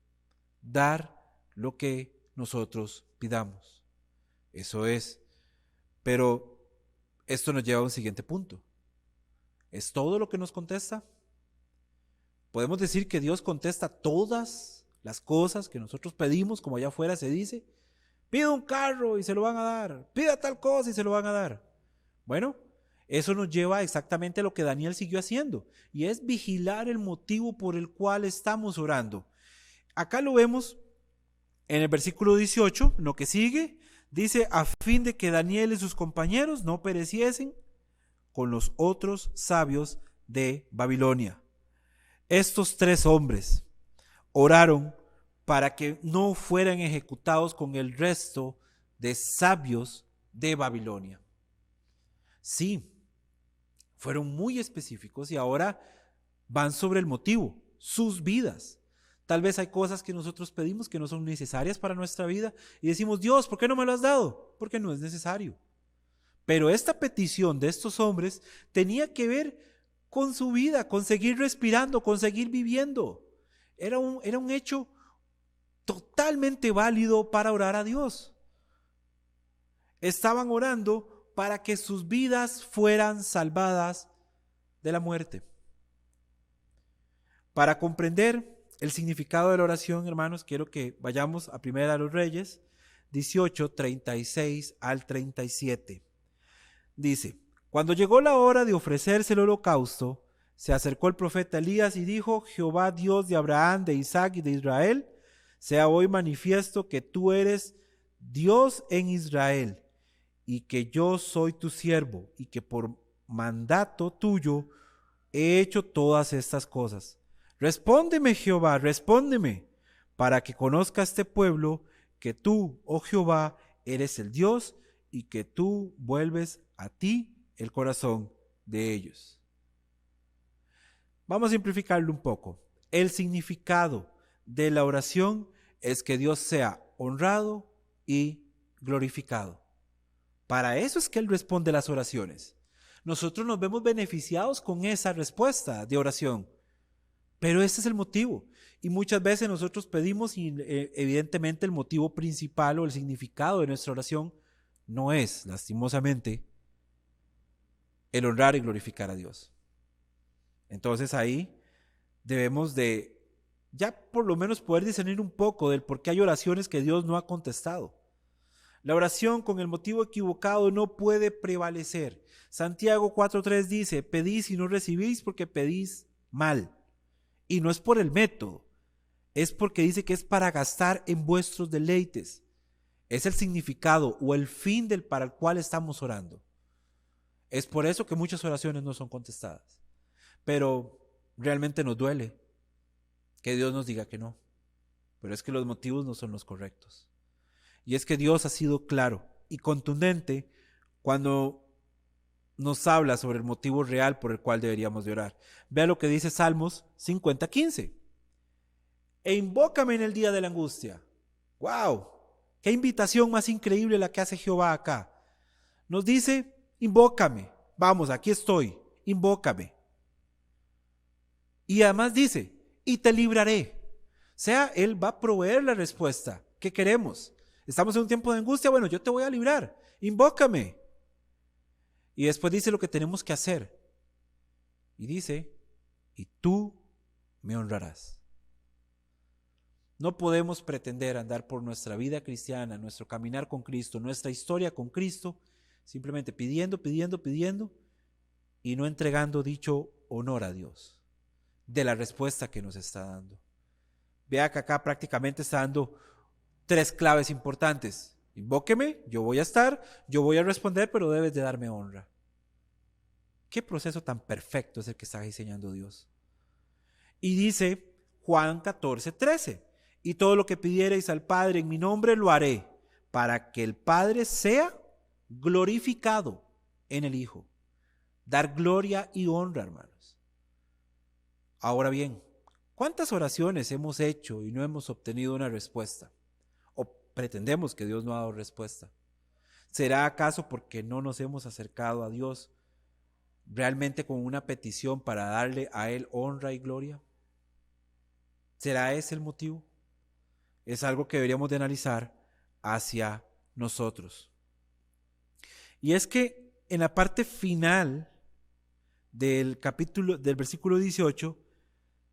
dar lo que nosotros pidamos. Eso es. Pero esto nos lleva a un siguiente punto. ¿Es todo lo que nos contesta? ¿Podemos decir que Dios contesta todas las cosas que nosotros pedimos, como allá afuera se dice? Pida un carro y se lo van a dar. Pida tal cosa y se lo van a dar. Bueno, eso nos lleva exactamente a lo que Daniel siguió haciendo, y es vigilar el motivo por el cual estamos orando. Acá lo vemos en el versículo 18, lo que sigue, dice, a fin de que Daniel y sus compañeros no pereciesen con los otros sabios de Babilonia. Estos 3 hombres oraron para que no fueran ejecutados con el resto de sabios de Babilonia. Sí, fueron muy específicos y ahora van sobre el motivo, sus vidas. Tal vez hay cosas que nosotros pedimos que no son necesarias para nuestra vida y decimos, Dios, ¿por qué no me lo has dado? Porque no es necesario. Pero esta petición de estos hombres tenía que ver con su vida, con seguir respirando, con seguir viviendo. Era un hecho totalmente válido para orar a Dios. Estaban orando para que sus vidas fueran salvadas de la muerte. Para comprender el significado de la oración, hermanos, quiero que vayamos a Primera de los Reyes 18, 36 al 37. Dice, cuando llegó la hora de ofrecerse el holocausto, se acercó el profeta Elías y dijo, Jehová Dios de Abraham, de Isaac y de Israel, sea hoy manifiesto que tú eres Dios en Israel, y que yo soy tu siervo, y que por mandato tuyo he hecho todas estas cosas. Respóndeme, Jehová, respóndeme, para que conozca este pueblo que tú, oh Jehová, eres el Dios, y que tú vuelves a ti el corazón de ellos. Vamos a simplificarlo un poco. El significado de la oración es que Dios sea honrado y glorificado. Para eso es que Él responde las oraciones. Nosotros nos vemos beneficiados con esa respuesta de oración, pero ese es el motivo. Y muchas veces nosotros pedimos y evidentemente el motivo principal o el significado de nuestra oración no es, lastimosamente, el honrar y glorificar a Dios. Entonces ahí debemos de ya por lo menos poder discernir un poco del por qué hay oraciones que Dios no ha contestado. La oración con el motivo equivocado no puede prevalecer. Santiago 4:3 dice, pedís y no recibís porque pedís mal. Y no es por el método, es porque dice que es para gastar en vuestros deleites. Es el significado o el fin para el cual estamos orando. Es por eso que muchas oraciones no son contestadas. Pero realmente nos duele que Dios nos diga que no. Pero es que los motivos no son los correctos. Y es que Dios ha sido claro y contundente cuando nos habla sobre el motivo real por el cual deberíamos de orar. Vea lo que dice Salmos 50:15. E invócame en el día de la angustia. ¡Wow! ¡Qué invitación más increíble la que hace Jehová acá! Nos dice, invócame. Vamos, aquí estoy. Invócame. Y además dice, y te libraré. O sea, Él va a proveer la respuesta que queremos. Estamos en un tiempo de angustia, bueno, yo te voy a librar. Invócame. Y después dice lo que tenemos que hacer. Y dice, y tú me honrarás. No podemos pretender andar por nuestra vida cristiana, nuestro caminar con Cristo, nuestra historia con Cristo, simplemente pidiendo y no entregando dicho honor a Dios de la respuesta que nos está dando. Vea que acá prácticamente está dando 3 claves importantes. Invóqueme, yo voy a estar, yo voy a responder, pero debes de darme honra. ¿Qué proceso tan perfecto es el que está diseñando Dios? Y dice Juan 14:13, y todo lo que pidiereis al Padre en mi nombre lo haré, para que el Padre sea glorificado en el Hijo. Dar gloria y honra, hermanos. Ahora bien, ¿cuántas oraciones hemos hecho y no hemos obtenido una respuesta? ¿O pretendemos que Dios no ha dado respuesta? ¿Será acaso porque no nos hemos acercado a Dios realmente con una petición para darle a Él honra y gloria? ¿Será ese el motivo? Es algo que deberíamos de analizar hacia nosotros. Y es que en la parte final del capítulo, del versículo 18,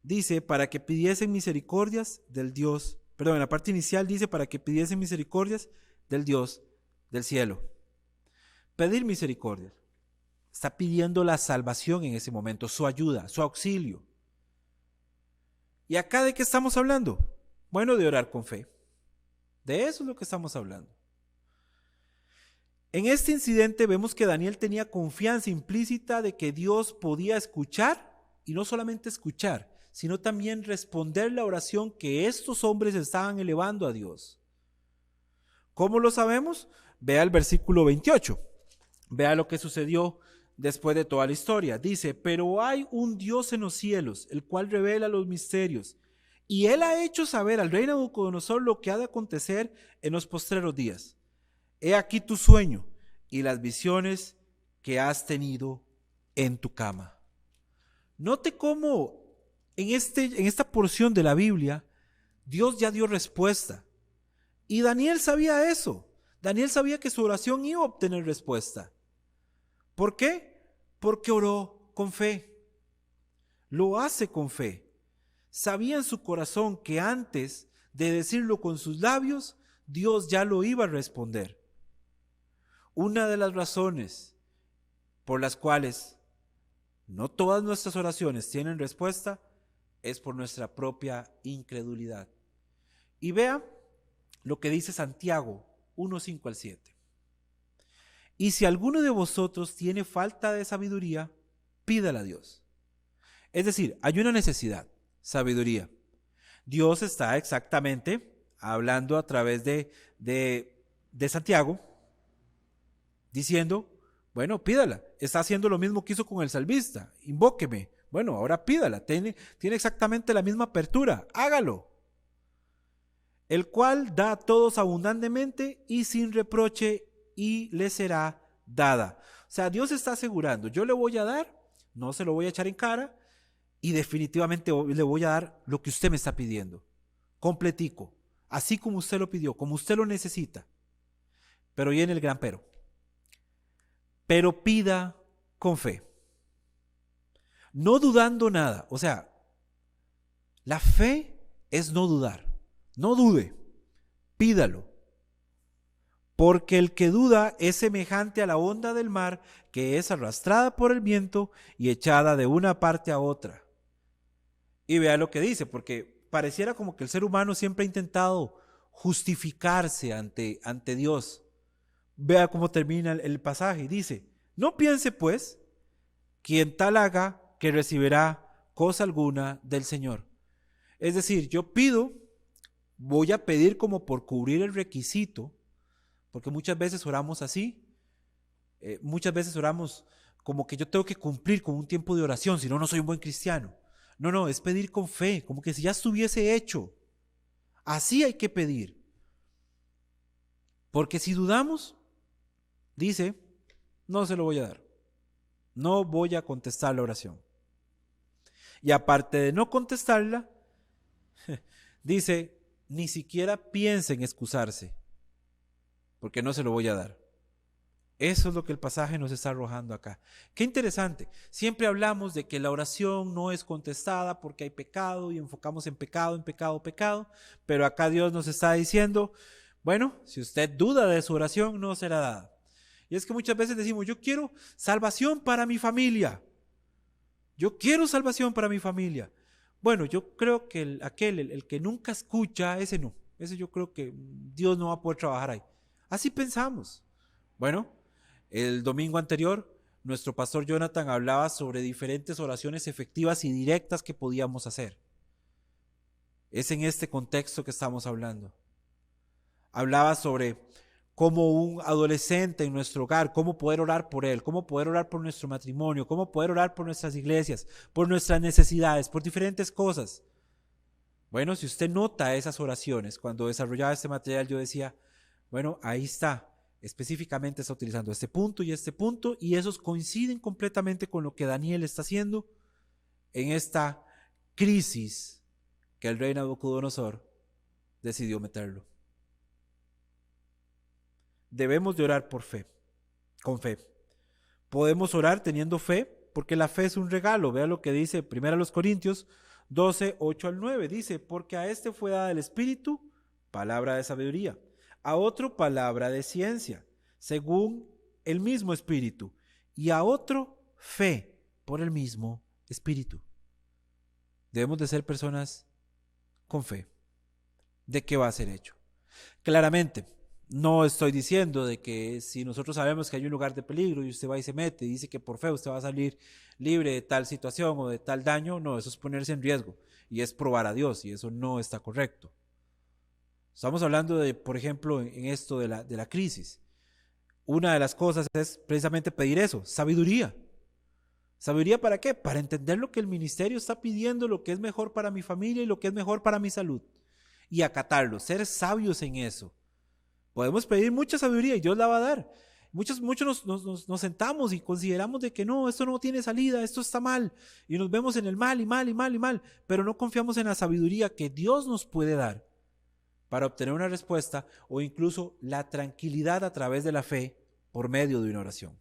dice, para que pidiesen misericordias del Dios, perdón, en la parte inicial dice, para que pidiesen misericordias del Dios del cielo. Pedir misericordia. Está pidiendo la salvación en ese momento, su ayuda, su auxilio. ¿Y acá de qué estamos hablando? Bueno, de orar con fe. De eso es lo que estamos hablando. En este incidente vemos que Daniel tenía confianza implícita de que Dios podía escuchar, y no solamente escuchar, sino también responder la oración que estos hombres estaban elevando a Dios. ¿Cómo lo sabemos? Vea el versículo 28. Vea lo que sucedió después de toda la historia. Dice, pero hay un Dios en los cielos, el cual revela los misterios, y Él ha hecho saber al rey Nabucodonosor lo que ha de acontecer en los postreros días. He aquí tu sueño y las visiones que has tenido en tu cama. Note cómo en esta porción de la Biblia Dios ya dio respuesta. Y Daniel sabía eso. Daniel sabía que su oración iba a obtener respuesta. ¿Por qué? Porque oró con fe. Lo hace con fe. Sabía en su corazón que antes de decirlo con sus labios, Dios ya lo iba a responder. Una de las razones por las cuales no todas nuestras oraciones tienen respuesta es por nuestra propia incredulidad. Y vea lo que dice Santiago 1:5-7. Y si alguno de vosotros tiene falta de sabiduría, pídala a Dios. Es decir, hay una necesidad, sabiduría. Dios está exactamente hablando a través de Santiago, diciendo, bueno, pídala. Está haciendo lo mismo que hizo con el salmista. Invóqueme. Bueno, ahora pídala. Tiene exactamente la misma apertura. Hágalo. El cual da a todos abundantemente y sin reproche, y le será dada. O sea, Dios está asegurando, yo le voy a dar, no se lo voy a echar en cara, y definitivamente le voy a dar lo que usted me está pidiendo. Completico. Así como usted lo pidió, como usted lo necesita. Pero viene el gran pero. Pero pida con fe. No dudando nada. O sea, la fe es no dudar. No dude, pídalo. Porque el que duda es semejante a la onda del mar que es arrastrada por el viento y echada de una parte a otra. Y vea lo que dice, porque pareciera como que el ser humano siempre ha intentado justificarse ante Dios. Vea cómo termina el pasaje. Dice, no piense pues, quien tal haga que recibirá cosa alguna del Señor. Es decir, yo pido, voy a pedir como por cubrir el requisito, porque muchas veces oramos así, muchas veces oramos como que yo tengo que cumplir con un tiempo de oración, si no, no soy un buen cristiano. No, es pedir con fe, como que si ya estuviese hecho. Así hay que pedir. Porque si dudamos, dice, no se lo voy a dar. No voy a contestar la oración. Y aparte de no contestarla, dice, ni siquiera piense en excusarse, porque no se lo voy a dar. Eso es lo que el pasaje nos está arrojando acá. Qué interesante. Siempre hablamos de que la oración no es contestada porque hay pecado y enfocamos en pecado, pecado. Pero acá Dios nos está diciendo, bueno, si usted duda de su oración, no será dada. Y es que muchas veces decimos, yo quiero salvación para mi familia. Yo quiero salvación para mi familia. Bueno, yo creo que el que nunca escucha, ese no. Ese yo creo que Dios no va a poder trabajar ahí. Así pensamos. Bueno, el domingo anterior, nuestro pastor Jonathan hablaba sobre diferentes oraciones efectivas y directas que podíamos hacer. Es en este contexto que estamos hablando. Hablaba sobre cómo un adolescente en nuestro hogar, cómo poder orar por él, cómo poder orar por nuestro matrimonio, cómo poder orar por nuestras iglesias, por nuestras necesidades, por diferentes cosas. Bueno, si usted nota esas oraciones, cuando desarrollaba este material yo decía, bueno, ahí está. Específicamente está utilizando este punto y esos coinciden completamente con lo que Daniel está haciendo en esta crisis que el rey Nabucodonosor decidió meterlo. Debemos de orar por fe, con fe. Podemos orar teniendo fe, porque la fe es un regalo. Vea lo que dice 1 Corintios 12, 8 al 9. Dice, porque a este fue dada el Espíritu, palabra de sabiduría. A otro palabra de ciencia, según el mismo Espíritu, y a otro fe por el mismo Espíritu. Debemos de ser personas con fe de qué va a ser hecho. Claramente, no estoy diciendo de que si nosotros sabemos que hay un lugar de peligro y usted va y se mete y dice que por fe usted va a salir libre de tal situación o de tal daño, no, eso es ponerse en riesgo y es probar a Dios y eso no está correcto. Estamos hablando de, por ejemplo, en esto de la crisis. Una de las cosas es precisamente pedir eso, sabiduría. ¿Sabiduría para qué? Para entender lo que el ministerio está pidiendo, lo que es mejor para mi familia y lo que es mejor para mi salud. Y acatarlo, ser sabios en eso. Podemos pedir mucha sabiduría y Dios la va a dar. Muchos nos sentamos y consideramos de que no, esto no tiene salida, esto está mal. Y nos vemos en el mal y mal y mal y mal. Pero no confiamos en la sabiduría que Dios nos puede dar para obtener una respuesta o incluso la tranquilidad a través de la fe por medio de una oración.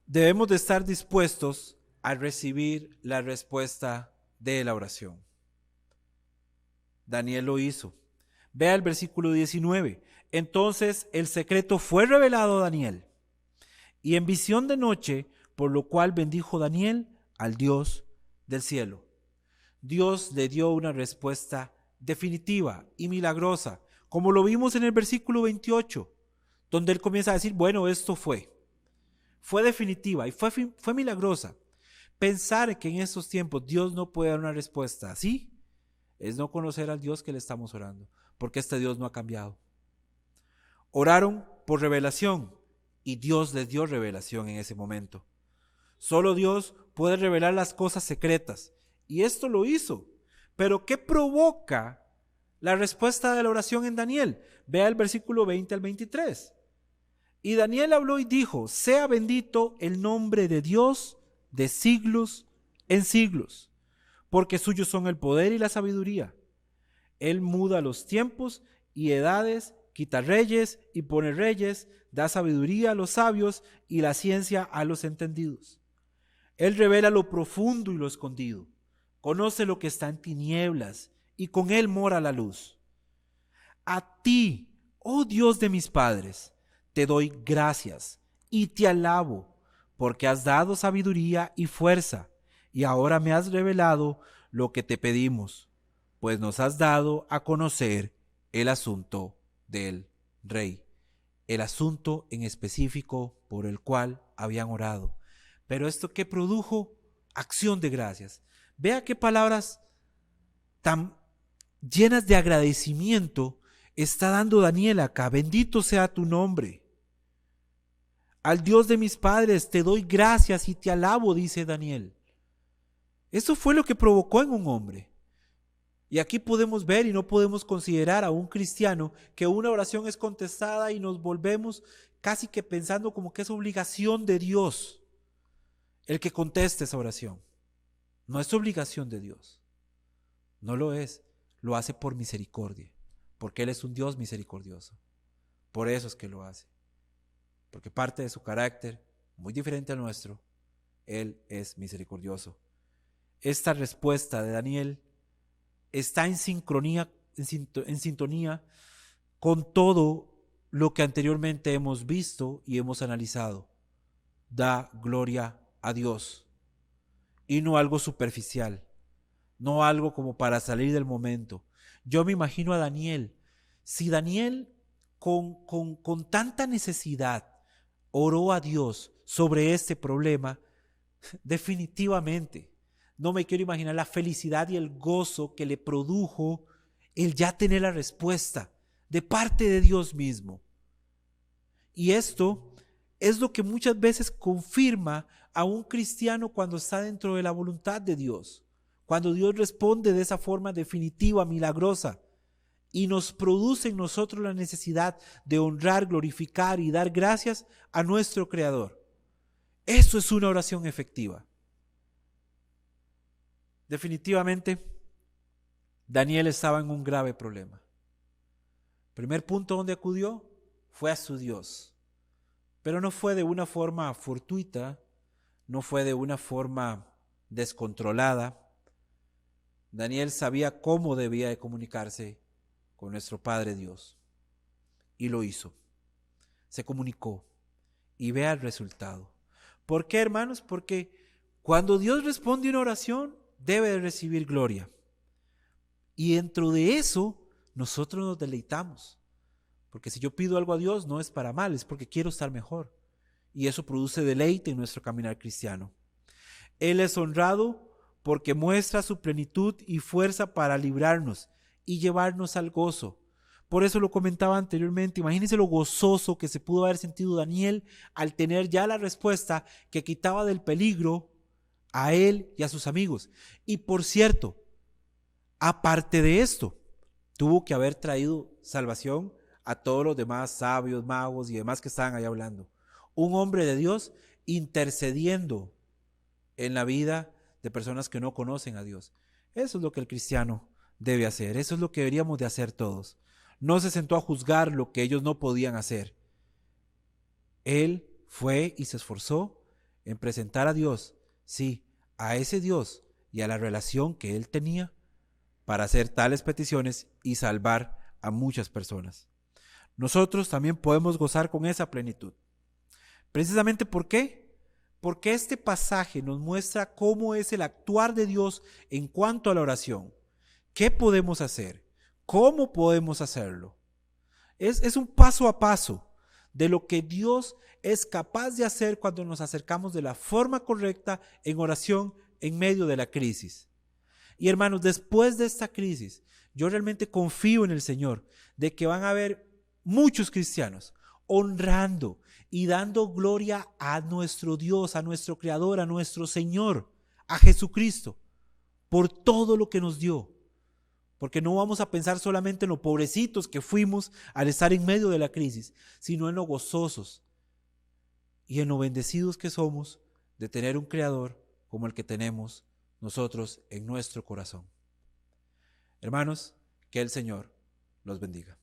Debemos de estar dispuestos a recibir la respuesta de la oración. Daniel lo hizo. Vea el versículo 19. Entonces el secreto fue revelado a Daniel, y en visión de noche, por lo cual bendijo Daniel al Dios del cielo. Dios le dio una respuesta definitiva y milagrosa, como lo vimos en el versículo 28, donde él comienza a decir, bueno, esto fue definitiva y fue milagrosa. Pensar que en estos tiempos Dios no puede dar una respuesta así, es no conocer al Dios que le estamos orando, porque este Dios no ha cambiado. Oraron por revelación y Dios les dio revelación en ese momento. Solo Dios puede revelar las cosas secretas. Y esto lo hizo. Pero ¿qué provoca la respuesta de la oración en Daniel? Vea el versículo 20 al 23. Y Daniel habló y dijo, sea bendito el nombre de Dios de siglos en siglos, porque suyos son el poder y la sabiduría. Él muda los tiempos y edades, quita reyes y pone reyes, da sabiduría a los sabios y la ciencia a los entendidos. Él revela lo profundo y lo escondido. conoce lo que está en tinieblas, y con él mora la luz. A ti, oh Dios de mis padres, te doy gracias y te alabo, porque has dado sabiduría y fuerza, y ahora me has revelado lo que te pedimos, pues nos has dado a conocer el asunto del rey, el asunto en específico por el cual habían orado. Pero esto que produjo acción de gracias. Vea qué palabras tan llenas de agradecimiento está dando Daniel acá. Bendito sea tu nombre. Al Dios de mis padres te doy gracias y te alabo, dice Daniel. Eso fue lo que provocó en un hombre. Y aquí podemos ver y no podemos considerar a un cristiano que una oración es contestada y nos volvemos casi que pensando como que es obligación de Dios el que conteste esa oración. No es obligación de Dios. No lo es. Lo hace por misericordia. Porque Él es un Dios misericordioso. Por eso es que lo hace. Porque parte de su carácter, muy diferente al nuestro, Él es misericordioso. Esta respuesta de Daniel está en sintonía con todo lo que anteriormente hemos visto y hemos analizado. Da gloria a Dios y no algo superficial, no algo como para salir del momento. Yo me imagino a Daniel, si Daniel con tanta necesidad oró a Dios sobre este problema, definitivamente no me quiero imaginar la felicidad y el gozo que le produjo el ya tener la respuesta de parte de Dios mismo. Y esto es lo que muchas veces confirma a un cristiano cuando está dentro de la voluntad de Dios, cuando Dios responde de esa forma definitiva, milagrosa, y nos produce en nosotros la necesidad de honrar, glorificar y dar gracias a nuestro Creador. Eso es una oración efectiva. Definitivamente, Daniel estaba en un grave problema. Primer punto donde acudió fue a su Dios, pero no fue de una forma fortuita, no fue de una forma descontrolada. Daniel sabía cómo debía de comunicarse con nuestro Padre Dios y lo hizo. Se comunicó y vea el resultado. ¿Por qué, hermanos? Porque cuando Dios responde una oración, debe de recibir gloria. Y dentro de eso, nosotros nos deleitamos. Porque si yo pido algo a Dios, no es para mal, es porque quiero estar mejor. Y eso produce deleite en nuestro caminar cristiano. Él es honrado porque muestra su plenitud y fuerza para librarnos y llevarnos al gozo. Por eso lo comentaba anteriormente, imagínense lo gozoso que se pudo haber sentido Daniel al tener ya la respuesta que quitaba del peligro a él y a sus amigos. Y por cierto, aparte de esto, tuvo que haber traído salvación a todos los demás sabios, magos y demás que estaban ahí hablando. Un hombre de Dios intercediendo en la vida de personas que no conocen a Dios. Eso es lo que el cristiano debe hacer, eso es lo que deberíamos de hacer todos. No se sentó a juzgar lo que ellos no podían hacer. Él fue y se esforzó en presentar a Dios, sí, a ese Dios y a la relación que él tenía para hacer tales peticiones y salvar a muchas personas. Nosotros también podemos gozar con esa plenitud. Precisamente ¿por qué? Porque este pasaje nos muestra cómo es el actuar de Dios en cuanto a la oración. ¿Qué podemos hacer? ¿Cómo podemos hacerlo? Es un paso a paso de lo que Dios es capaz de hacer cuando nos acercamos de la forma correcta en oración en medio de la crisis. Y hermanos, después de esta crisis, yo realmente confío en el Señor de que van a haber muchos cristianos honrando y dando gloria a nuestro Dios, a nuestro Creador, a nuestro Señor, a Jesucristo, por todo lo que nos dio. Porque no vamos a pensar solamente en lo pobrecitos que fuimos al estar en medio de la crisis, sino en lo gozosos y en lo bendecidos que somos de tener un Creador como el que tenemos nosotros en nuestro corazón. Hermanos, que el Señor los bendiga.